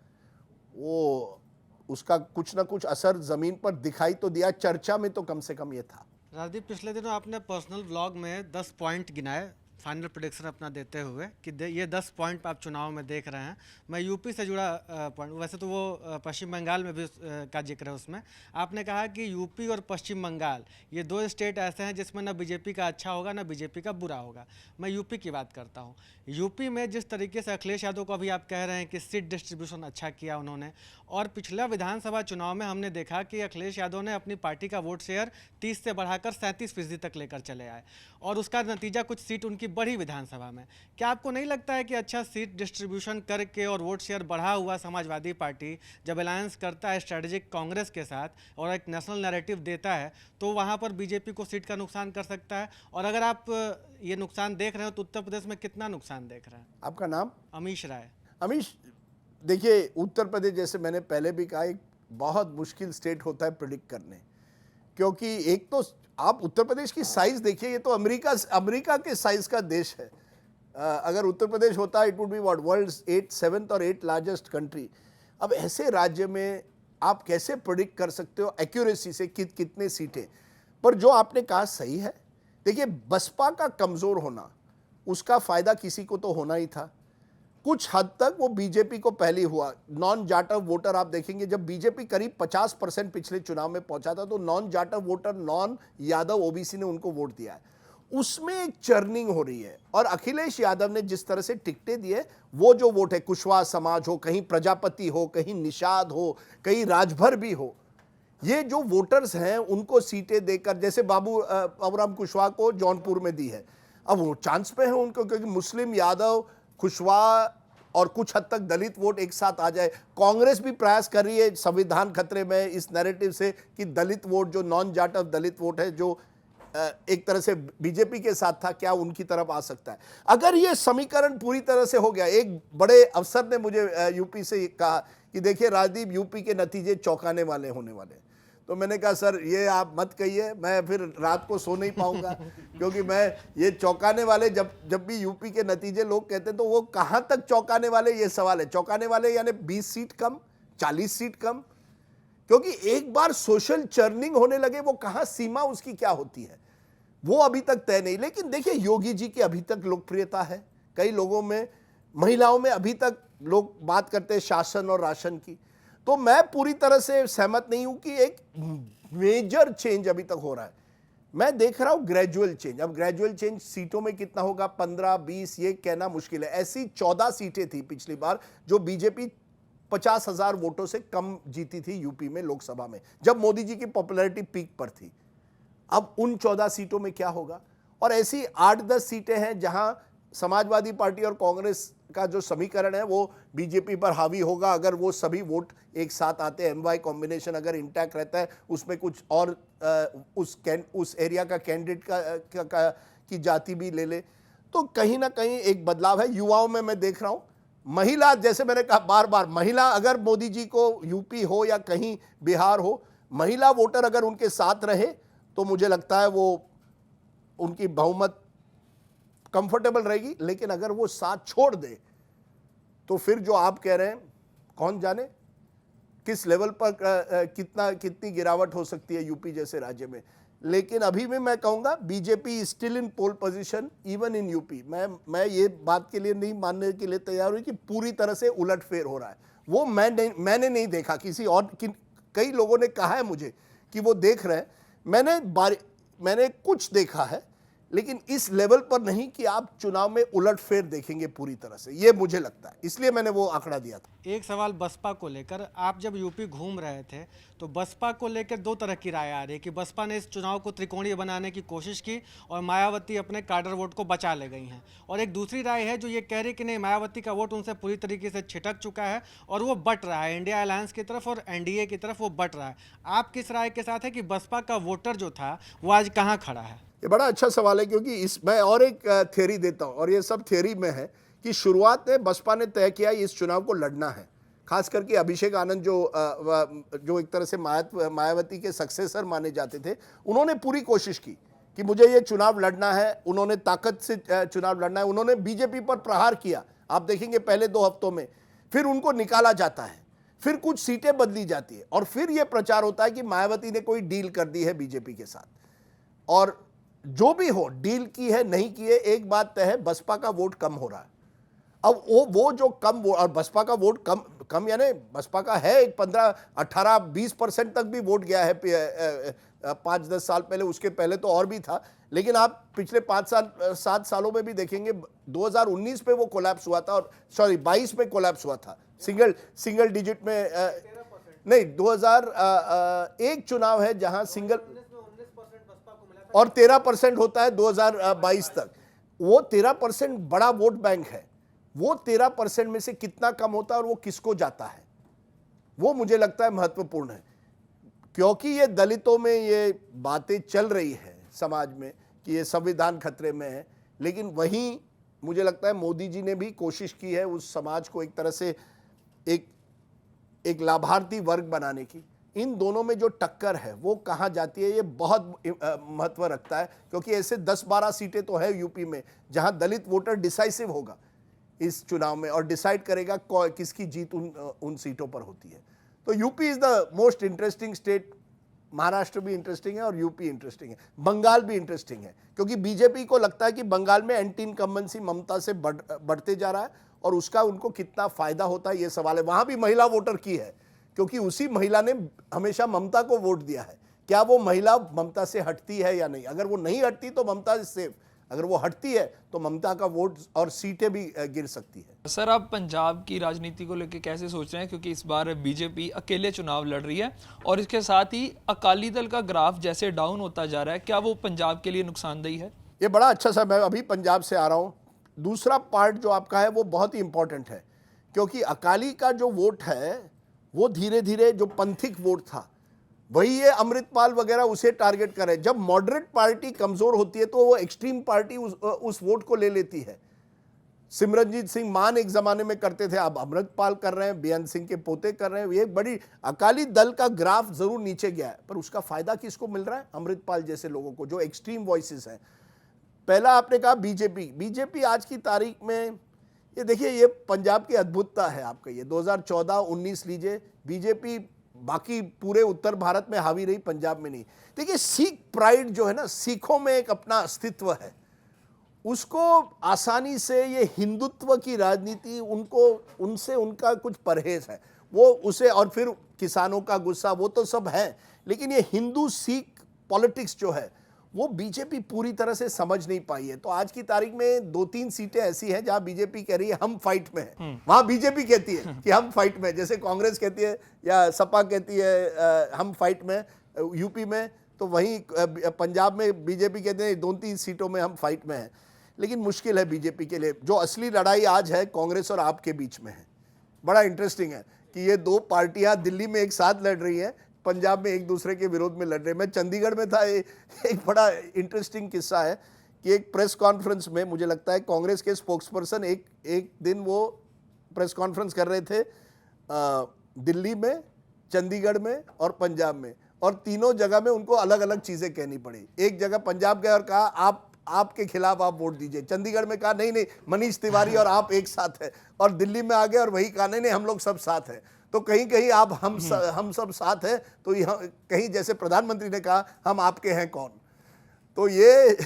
वो उसका कुछ ना कुछ असर जमीन पर दिखाई तो दिया, चर्चा में तो कम से कम ये था। राजदीप, पिछले दिनों आपने पर्सनल व्लॉग में 10 पॉइंट गिनाए, फाइनल प्रेडिक्शन अपना देते हुए कि ये 10 पॉइंट आप चुनाव में देख रहे हैं। मैं यूपी से जुड़ा पॉइंट, वैसे तो वो पश्चिम बंगाल में भी का जिक्र है उसमें। आपने कहा कि यूपी और पश्चिम बंगाल ये 2 स्टेट ऐसे हैं जिसमें ना बीजेपी का अच्छा होगा ना बीजेपी का बुरा होगा। मैं यूपी की बात करता हूँ। यूपी में जिस तरीके से अखिलेश यादव को अभी आप कह रहे हैं कि सीट डिस्ट्रीब्यूशन अच्छा किया उन्होंने, और पिछला विधानसभा चुनाव में हमने देखा कि अखिलेश यादव ने अपनी पार्टी का वोट शेयर 30 से बढ़ाकर 37% तक लेकर चले आए, और उसका नतीजा कुछ सीट उनकी बढ़ी विधानसभा में। क्या आपको नहीं लगता है कि अच्छा सीट डिस्ट्रीब्यूशन करके और वोट शेयर बढ़ा हुआ समाजवादी पार्टी जब अलायंस करता है स्ट्रेटेजिक कांग्रेस के साथ और एक नेशनल नैरेटिव देता है, तो वहाँ पर बीजेपी को सीट का नुकसान कर सकता है? और अगर आप ये नुकसान देख रहे हो तो उत्तर प्रदेश में कितना नुकसान देख रहे हैं? आपका नाम? अमीश राय। अमीश, देखिए, उत्तर प्रदेश, जैसे मैंने पहले भी कहा, एक बहुत मुश्किल स्टेट होता है प्रिडिक्ट करने, क्योंकि एक तो आप उत्तर प्रदेश की साइज देखिए, ये तो अमेरिका के साइज का देश है। अगर उत्तर प्रदेश होता, it would be what, world's 7th और 8th लार्जेस्ट कंट्री। अब ऐसे राज्य में आप कैसे प्रिडिक्ट कर सकते हो एक्यूरेसी से कितने सीटें? पर जो आपने कहा सही है। देखिए, बसपा का कमजोर होना, उसका फायदा किसी को तो होना ही था। कुछ हद तक वो बीजेपी को पहले हुआ। नॉन जाटव वोटर आप देखेंगे, जब बीजेपी करीब 50% पिछले चुनाव में पहुंचा था, तो non Jatav voter, non Yadav OBC ने उनको वोट दिया है। उसमें एक चर्निंग हो रही है, और अखिलेश यादव ने जिस तरह से टिकटें दिए, वो जो वोट है, कुशवाहा समाज हो, कहीं प्रजापति हो, कहीं निषाद हो, कहीं राजभर भी हो, ये जो वोटर्स हैं उनको सीटें देकर, जैसे बाबूराम कुशवाहा को जौनपुर में दी है, अब वो चांस पे है उनको, क्योंकि मुस्लिम, यादव, कुशवाहा और कुछ हद तक दलित वोट एक साथ आ जाए। कांग्रेस भी प्रयास कर रही है, संविधान खतरे में, इस नैरेटिव से कि दलित वोट, जो नॉन जाटव दलित वोट है, जो एक तरह से बीजेपी के साथ था, क्या उनकी तरफ आ सकता है? अगर ये समीकरण पूरी तरह से हो गया, एक बड़े अफसर ने मुझे यूपी से कहा कि देखिए राजदीप, यूपी के नतीजे चौंकाने वाले होने वाले। तो मैंने कहा सर ये आप मत कहिए, मैं फिर रात को सो नहीं पाऊंगा क्योंकि मैं ये चौंकाने वाले जब भी यूपी के नतीजे लोग कहते हैं तो वो कहां तक चौंकाने वाले, ये सवाल है। चौंकाने वाले यानी 20 सीट कम, 40 सीट कम, क्योंकि एक बार सोशल चर्निंग होने लगे वो कहां सीमा उसकी क्या होती है वो अभी तक तय नहीं। लेकिन देखिए योगी जी की अभी तक लोकप्रियता है, कई लोगों में, महिलाओं में अभी तक लोग बात करते हैं शासन और राशन की। तो मैं पूरी तरह से सहमत नहीं हूं कि एक मेजर चेंज अभी तक हो रहा है। मैं देख रहा हूं ग्रेजुअल चेंज। अब ग्रेजुअल चेंज सीटों में कितना होगा, 15, 20, ये कहना मुश्किल है। ऐसी 14 सीटें थी पिछली बार जो बीजेपी 50,000 वोटों से कम जीती थी यूपी में लोकसभा में, जब मोदी जी की पॉपुलैरिटी पीक पर थी। अब उन 14 सीटों में क्या होगा? और ऐसी 8-10 सीटें हैं जहां समाजवादी पार्टी और कांग्रेस का जो समीकरण है वो बीजेपी पर हावी होगा अगर वो सभी वोट एक साथ आते हैं। एमवाई कॉम्बिनेशन अगर इंटैक्ट रहता है, उसमें कुछ और उस एरिया का कैंडिडेट की जाति भी ले ले, तो कहीं ना कहीं एक बदलाव है। युवाओं में मैं देख रहा हूं, महिला, जैसे मैंने कहा बार बार, महिला अगर मोदी जी को यूपी हो या कहीं बिहार हो, महिला वोटर अगर उनके साथ रहे तो मुझे लगता है वो उनकी बहुमत कंफर्टेबल रहेगी। लेकिन अगर वो साथ छोड़ दे तो फिर जो आप कह रहे हैं, कौन जाने किस लेवल पर कितनी गिरावट हो सकती है यूपी जैसे राज्य में। लेकिन अभी भी मैं कहूंगा BJP still in pole position even in UP. मैं ये बात के लिए नहीं मानने के लिए तैयार हुई कि पूरी तरह से उलटफेर हो रहा है, वो मैंने नहीं देखा। किसी और कई लोगों ने कहा है मुझे कि वो देख रहे हैं, मैंने कुछ देखा है, लेकिन इस लेवल पर नहीं कि आप चुनाव में उलटफेर देखेंगे पूरी तरह से, ये मुझे लगता है। इसलिए मैंने वो आंकड़ा दिया था। एक सवाल बसपा को लेकर, आप जब यूपी घूम रहे थे तो बसपा को लेकर दो तरह की राय आ रही है कि बसपा ने इस चुनाव को त्रिकोणीय बनाने की कोशिश की और मायावती अपने काडर वोट को बचा ले गई हैं, और एक दूसरी राय है जो ये कह रही कि नहीं, मायावती का वोट उनसे पूरी तरीके से छिटक चुका है और वो बट रहा है इंडिया अलायंस की तरफ और एनडीए की तरफ वो बट रहा है। आप किस राय के साथ है कि बसपा का वोटर जो था वो आज कहाँ खड़ा है? ये बड़ा अच्छा सवाल है, क्योंकि मैं और एक थ्योरी देता हूं, और ये सब थ्योरी में है कि शुरुआत में बसपा ने तय किया इस चुनाव को लड़ना है। खास करके अभिषेक आनंद जो एक तरह से मायावती के सक्सेसर माने जाते थे, उन्होंने पूरी कोशिश की कि मुझे ये चुनाव लड़ना है। उन्होंने ताकत से चुनाव लड़ना है। उन्होंने बीजेपी पर प्रहार किया, आप देखेंगे पहले 2 हफ्तों में। फिर उनको निकाला जाता है, फिर कुछ सीटें बदली जाती है, और फिर यह प्रचार होता है कि मायावती ने कोई डील कर दी है बीजेपी के साथ। और जो भी हो, डील की है नहीं की है, एक बात तय है, बसपा का वोट कम हो रहा है। अब वो जो कम, और बसपा का वोट कम यानी बसपा का है 15, 18, 20% तक भी वोट गया है 5-10 साल पहले। उसके पहले तो और भी था, लेकिन आप पिछले 5-7 सालों में भी देखेंगे 2019 में वो कोलैप्स हुआ था, और सॉरी 22 में कोलैप्स हुआ था, सिंगल डिजिट में नहीं। 2001 चुनाव है जहां सिंगल, और 13% होता है 2022 तक। वो 13% बड़ा वोट बैंक है, वो 13% में से कितना कम होता है और वो किसको जाता है, वो मुझे लगता है महत्वपूर्ण है। क्योंकि ये दलितों में ये बातें चल रही है समाज में कि ये संविधान खतरे में है, लेकिन वहीं मुझे लगता है मोदी जी ने भी कोशिश की है उस समाज को एक तरह से एक लाभार्थी वर्ग बनाने की। इन दोनों में जो टक्कर है वो कहाँ जाती है, ये बहुत महत्व रखता है, क्योंकि ऐसे 10-12 सीटें तो है यूपी में जहां दलित वोटर डिसाइसिव होगा इस चुनाव में और डिसाइड करेगा किसकी जीत उन सीटों पर होती है। तो UP is the most interesting state. Maharashtra भी इंटरेस्टिंग है और यूपी इंटरेस्टिंग है, बंगाल भी इंटरेस्टिंग है, क्योंकि बीजेपी को लगता है कि बंगाल में एंटी इनकम्बेंसी ममता से बढ़ते जा रहा है, और उसका उनको कितना फायदा होता है ये सवाल है। वहां भी महिला वोटर की है, क्योंकि उसी महिला ने हमेशा ममता को वोट दिया है। क्या वो महिला ममता से हटती है या नहीं? अगर वो नहीं हटती तो ममता इज सेफ, अगर वो हटती है तो ममता का वोट और सीटें भी गिर सकती है। सर, आप पंजाब की राजनीति को लेकर कैसे सोच रहे हैं, क्योंकि इस बार बीजेपी अकेले चुनाव लड़ रही है और इसके साथ ही अकाली दल का ग्राफ जैसे डाउन होता जा रहा है, क्या वो पंजाब के लिए नुकसानदेही है? ये बड़ा अच्छा सा, मैं अभी पंजाब से आ रहा हूँ। दूसरा पार्ट जो आपका है वो बहुत ही इंपॉर्टेंट है, क्योंकि अकाली का जो वोट है वो धीरे धीरे जो पंथिक वोट था वही ये अमृतपाल वगैरह उसे टारगेट करे। जब मॉडरेट पार्टी कमजोर होती है तो वो एक्सट्रीम पार्टी उस वोट को ले लेती है। सिमरनजीत सिंह मान एक जमाने में करते थे, अब अमृतपाल कर रहे हैं, बेअंत सिंह के पोते कर रहे हैं। ये बड़ी अकाली दल का ग्राफ जरूर नीचे गया है, पर उसका फायदा किसको मिल रहा है? अमृतपाल जैसे लोगों को, जो एक्सट्रीम वॉइसेस हैं। पहला आपने कहा बीजेपी आज की तारीख में, ये देखिए, ये पंजाब की अद्भुतता है आपका। ये 2014-19 लीजिए, बीजेपी बाकी पूरे उत्तर भारत में हावी रही, पंजाब में नहीं। देखिए, सिख प्राइड जो है ना, सिखों में एक अपना अस्तित्व है, उसको आसानी से ये हिंदुत्व की राजनीति, उनसे उनका कुछ परहेज है वो उसे, और फिर किसानों का गुस्सा, वो तो सब है, लेकिन ये हिंदू सिख पॉलिटिक्स जो है वो बीजेपी पूरी तरह से समझ नहीं पाई है। तो आज की तारीख में 2-3 सीटें ऐसी हैं जहां बीजेपी कह रही है हम फाइट में हैं, वहां बीजेपी कहती है कि हम फाइट में, जैसे कांग्रेस कहती है या सपा कहती है हम फाइट में यूपी में, तो वहीं पंजाब में बीजेपी कहते हैं 2-3 सीटों में हम फाइट में हैं। लेकिन मुश्किल है बीजेपी के लिए। जो असली लड़ाई आज है कांग्रेस और आप के बीच में है। बड़ा इंटरेस्टिंग है कि ये दो पार्टियां दिल्ली में एक साथ लड़ रही हैं, पंजाब में एक दूसरे के विरोध में लड़ रहे हैं। मैं चंडीगढ़ में था, एक बड़ा इंटरेस्टिंग किस्सा है कि एक प्रेस कॉन्फ्रेंस में, मुझे लगता है कांग्रेस के स्पोक्सपर्सन एक दिन वो प्रेस कॉन्फ्रेंस कर रहे थे दिल्ली में, चंडीगढ़ में और पंजाब में, और तीनों जगह में उनको अलग अलग चीज़ें कहनी पड़ी। एक जगह पंजाब गए और कहा आपके खिलाफ आप वोट दीजिए, चंडीगढ़ में कहा नहीं मनीष तिवारी और आप एक साथ है, और दिल्ली में आ गए और वही कहा नहीं हम लोग सब साथ हैं। तो कहीं कहीं आप हम सब साथ हैं, तो यहाँ कहीं जैसे प्रधानमंत्री ने कहा हम आपके हैं कौन। तो ये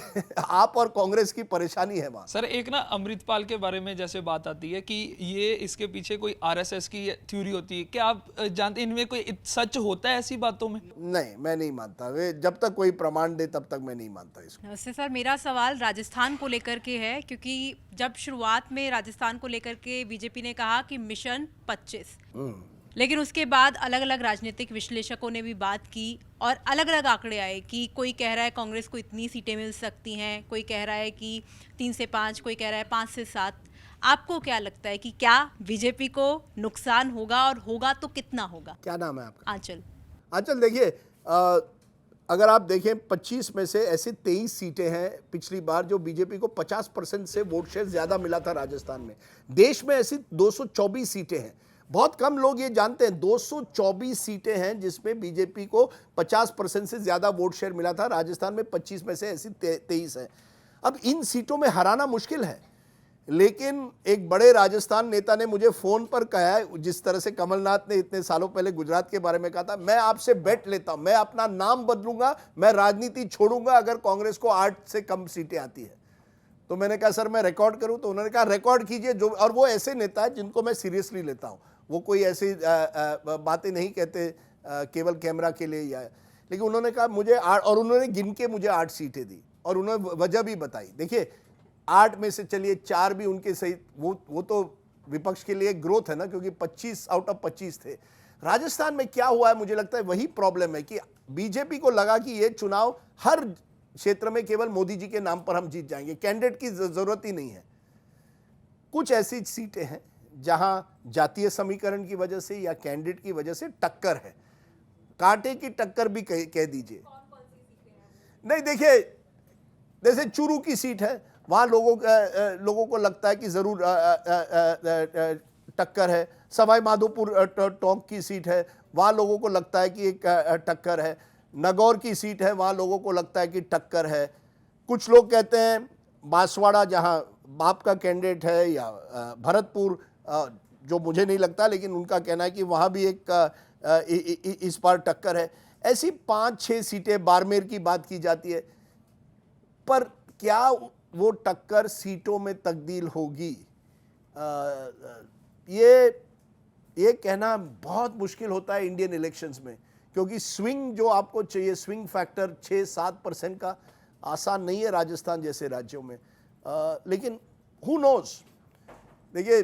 आप और कांग्रेस की परेशानी है वहाँ। सर, एक ना अमृतपाल के बारे में जैसे बात आती है कि ये इसके पीछे कोई आरएसएस की थ्योरी होती है, क्या आप जानते हैं इनमें कोई सच होता है ऐसी बातों में? नहीं, मैं नहीं मानता। वे जब तक कोई प्रमाण दे तब तक मैं नहीं मानता इसको। वैसे सर, मेरा सवाल राजस्थान को लेकर के है, क्योंकि जब शुरुआत में राजस्थान को लेकर के बीजेपी ने कहा कि मिशन 25, लेकिन उसके बाद अलग अलग राजनीतिक विश्लेषकों ने भी बात की और अलग अलग आंकड़े आए कि कोई कह रहा है कांग्रेस को इतनी सीटें मिल सकती हैं, कोई कह रहा है कि 3 से 5, कोई कह रहा है 5 से 7। आपको क्या लगता है कि क्या बीजेपी को नुकसान होगा, और होगा तो कितना होगा? क्या नाम है आपका? आंचल। देखिए, अगर आप देखें 25 में से ऐसे 23 सीटें हैं पिछली बार जो बीजेपी को 50% से वोट शेयर ज्यादा मिला था राजस्थान में। देश में ऐसी 224 सीटें हैं, बहुत कम लोग ये जानते हैं 224 सीटें हैं जिसमें बीजेपी को 50% से ज्यादा वोट शेयर मिला था। राजस्थान में 25 में से ऐसी 23 है। अब इन सीटों में हराना मुश्किल है, लेकिन एक बड़े राजस्थान नेता ने मुझे फोन पर कहा है, जिस तरह से कमलनाथ ने इतने सालों पहले गुजरात के बारे में कहा था, मैं आपसे बेट लेता हूं, मैं अपना नाम बदलूंगा, मैं राजनीति छोड़ूंगा अगर कांग्रेस को 8 से कम सीटें आती है। तो मैंने कहा सर मैं रिकॉर्ड करूं, तो उन्होंने कहा रिकॉर्ड कीजिए। जो, और वो ऐसे नेता है जिनको मैं सीरियसली लेता हूं, वो कोई ऐसी बातें नहीं कहते केवल कैमरा के लिए या, लेकिन उन्होंने कहा मुझे 8, और उन्होंने गिन के मुझे 8 सीटें दी और उन्होंने वजह भी बताई। देखिए 8 में से चलिए 4 भी उनके सही, वो तो विपक्ष के लिए ग्रोथ है ना, क्योंकि 25 आउट ऑफ 25 थे। राजस्थान में क्या हुआ है, मुझे लगता है वही प्रॉब्लम है कि बीजेपी को लगा कि ये चुनाव हर क्षेत्र में केवल मोदी जी के नाम पर हम जीत जाएंगे, कैंडिडेट की जरूरत ही नहीं है। कुछ ऐसी सीटें हैं जहां जातीय समीकरण की वजह से या कैंडिडेट की वजह से टक्कर है, कांटे की टक्कर भी कह दीजिए। नहीं, देखिए जैसे चूरू की सीट है, वहां लोगों को लगता है कि जरूर टक्कर है। सवाई माधोपुर टोंक की सीट है, वहां लोगों को लगता है कि एक टक्कर है। नगौर की सीट है, वहां लोगों को लगता है कि टक्कर है। कुछ लोग कहते हैं बांसवाड़ा जहां बाप का कैंडिडेट है, या भरतपुर, जो मुझे नहीं लगता, लेकिन उनका कहना है कि वहां भी एक इस बार टक्कर है। ऐसी 5-6 सीटें, बाड़मेर की बात की जाती है, पर क्या वो टक्कर सीटों में तब्दील होगी, ये कहना बहुत मुश्किल होता है इंडियन इलेक्शंस में, क्योंकि स्विंग जो आपको चाहिए, स्विंग फैक्टर 6-7% का आसान नहीं है राजस्थान जैसे राज्यों में। लेकिन हु नोज। देखिए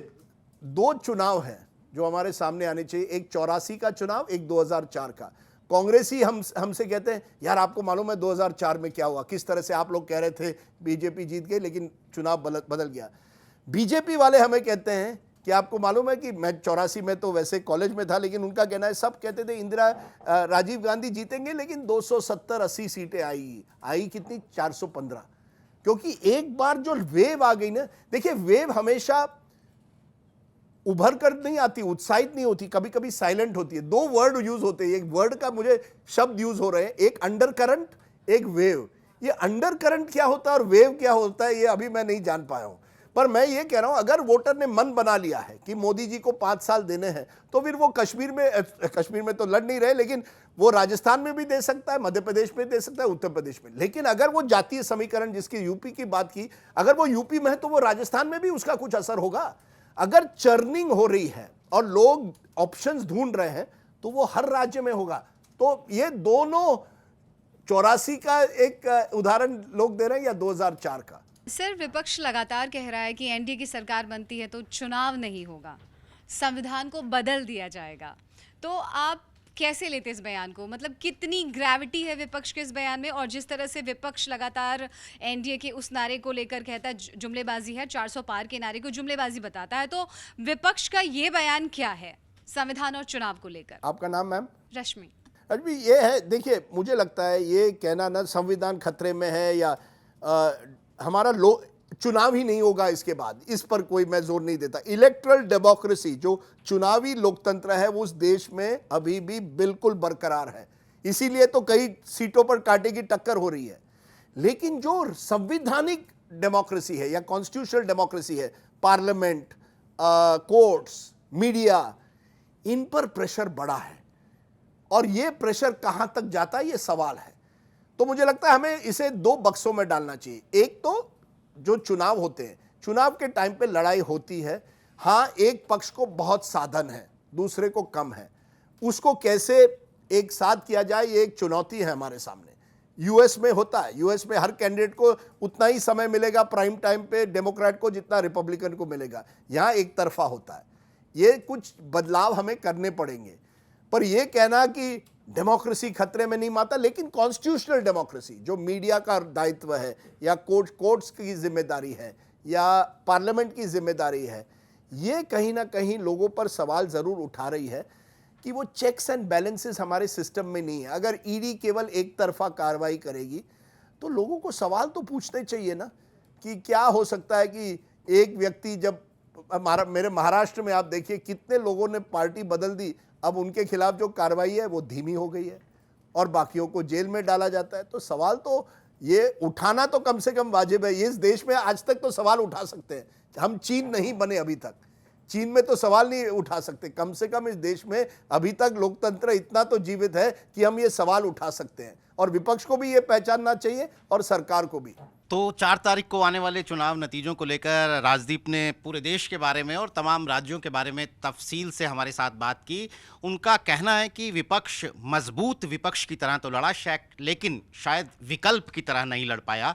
2 चुनाव हैं जो हमारे सामने आने चाहिए, एक 84 का चुनाव, एक 2004 का। कांग्रेस ही हमसे कहते हैं यार आपको मालूम है 2004 में क्या हुआ, किस तरह से आप लोग कह रहे थे बीजेपी जीत गई लेकिन चुनाव बदल गया। बीजेपी वाले हमें कहते हैं कि आपको मालूम है कि मैं 84 में तो वैसे कॉलेज में था, लेकिन उनका कहना है सब कहते थे राजीव गांधी जीतेंगे, लेकिन 270-80 सीटें आई कितनी, 415। क्योंकि एक बार जो वेव आ गई ना, देखिए वेव हमेशा उभर कर नहीं आती, उत्साहित नहीं होती, कभी कभी साइलेंट होती है। दो वर्ड यूज होते हैं, एक वर्ड का मुझे शब्द यूज हो रहे हैं, एक अंडर करंट, एक वेव। ये अंडर करंट क्या होता है और वेव क्या होता है ये अभी मैं नहीं जान पाया हूं, पर मैं ये कह रहा हूं अगर वोटर ने मन बना लिया है कि मोदी जी को 5 साल देने हैं, तो फिर वो कश्मीर में तो लड़ नहीं रहे, लेकिन वो राजस्थान में भी दे सकता है, मध्य प्रदेश में दे सकता है, उत्तर प्रदेश में। लेकिन अगर वो जातीय समीकरण जिसकी यूपी की बात की, अगर वो यूपी में है तो वो राजस्थान में भी उसका कुछ असर होगा। अगर चर्निंग हो रही है और लोग ऑप्शंस ढूंढ रहे हैं तो वो हर राज्य में होगा। तो ये दोनों 84 का एक उदाहरण लोग दे रहे हैं या 2004 का। सर, विपक्ष लगातार कह रहा है कि एनडीए की सरकार बनती है तो चुनाव नहीं होगा, संविधान को बदल दिया जाएगा। तो आप कैसे लेते इस बयान को? मतलब कितनी ग्रेविटी है विपक्ष के इस बयान में? और जिस तरह से विपक्ष लगातार एनडीए के उस नारे को लेकर कहता है जुमलेबाजी है, 400 पार के नारे को जुमलेबाजी बताता है, तो विपक्ष का ये बयान क्या है संविधान और चुनाव को लेकर? आपका नाम मैम? रश्मि। अभी ये है, देखिए मुझे लगता है ये कहना ना संविधान खतरे में है या हमारा चुनाव ही नहीं होगा इसके बाद, इस पर कोई मैं जोर नहीं देता। इलेक्टरल डेमोक्रेसी जो चुनावी लोकतंत्र है वो उस देश में अभी भी बिल्कुल बरकरार है, इसीलिए तो कई सीटों पर कांटे की टक्कर हो रही है। लेकिन जो संवैधानिक डेमोक्रेसी है या कॉन्स्टिट्यूशनल डेमोक्रेसी है, पार्लियामेंट, कोर्ट्स, मीडिया, इन पर प्रेशर बढ़ा है और ये प्रेशर कहां तक जाता है ये सवाल है। तो मुझे लगता है हमें इसे 2 बक्सों में डालना चाहिए। एक तो जो चुनाव होते हैं, चुनाव के टाइम पे लड़ाई होती है, हाँ एक पक्ष को बहुत साधन है, दूसरे को कम है, उसको कैसे एक साथ किया जाए ये एक चुनौती है हमारे सामने। यूएस में होता है, यूएस में हर कैंडिडेट को उतना ही समय मिलेगा प्राइम टाइम पे डेमोक्रेट को जितना रिपब्लिकन को मिलेगा, यहाँ एक तरफा होता है। ये कुछ बदलाव हमें करने पड़ेंगे, पर यह कहना कि डेमोक्रेसी खतरे में नहीं माता, लेकिन कॉन्स्टिट्यूशनल डेमोक्रेसी जो मीडिया का दायित्व है या कोर्ट्स की जिम्मेदारी है या पार्लियामेंट की जिम्मेदारी है, ये कहीं ना कहीं लोगों पर सवाल ज़रूर उठा रही है कि वो चेक्स एंड बैलेंसेस हमारे सिस्टम में नहीं है। अगर ईडी केवल एक तरफा कार्रवाई करेगी तो लोगों को सवाल तो पूछने चाहिए ना कि क्या हो सकता है कि एक व्यक्ति, जब मेरे महाराष्ट्र में आप देखिए कितने लोगों ने पार्टी बदल दी, अब उनके खिलाफ जो कार्रवाई है वो धीमी हो गई है और बाकियों को जेल में डाला जाता है। तो सवाल तो ये उठाना तो कम से कम वाजिब है। इस देश में आज तक तो सवाल उठा सकते हैं, हम चीन नहीं बने अभी तक, चीन में तो सवाल नहीं उठा सकते, कम से कम इस देश में अभी तक लोकतंत्र इतना तो जीवित है कि हम ये सवाल उठा सकते हैं और विपक्ष को भी ये पहचानना चाहिए और सरकार को भी। तो 4 तारीख को आने वाले चुनाव नतीजों को लेकर राजदीप ने पूरे देश के बारे में और तमाम राज्यों के बारे में तफसील से हमारे साथ बात की। उनका कहना है कि विपक्ष मजबूत विपक्ष की तरह तो लड़ा, लेकिन शायद विकल्प की तरह नहीं लड़ पाया।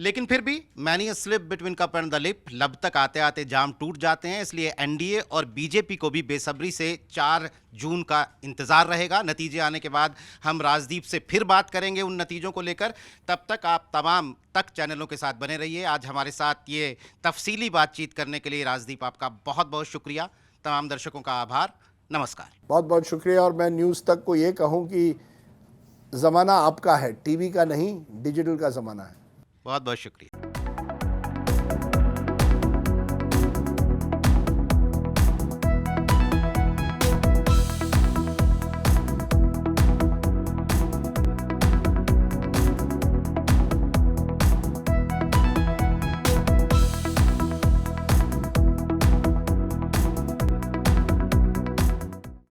लेकिन फिर भी many slip between cup and the lip, लब तक आते आते जाम टूट जाते हैं। इसलिए एनडीए और बीजेपी को भी बेसब्री से 4 जून का इंतज़ार रहेगा। नतीजे आने के बाद हम राजदीप से फिर बात करेंगे उन नतीजों को लेकर। तब तक आप तमाम तक चैनलों के साथ बने रहिए। आज हमारे साथ ये तफसीली बातचीत करने के लिए राजदीप आपका बहुत बहुत शुक्रिया। तमाम दर्शकों का आभार, नमस्कार। बहुत बहुत शुक्रिया। और मैं न्यूज़ तक को ये कहूँ कि ज़माना आपका है, टीवी का नहीं, डिजिटल का ज़माना है। बहुत बहुत शुक्रिया।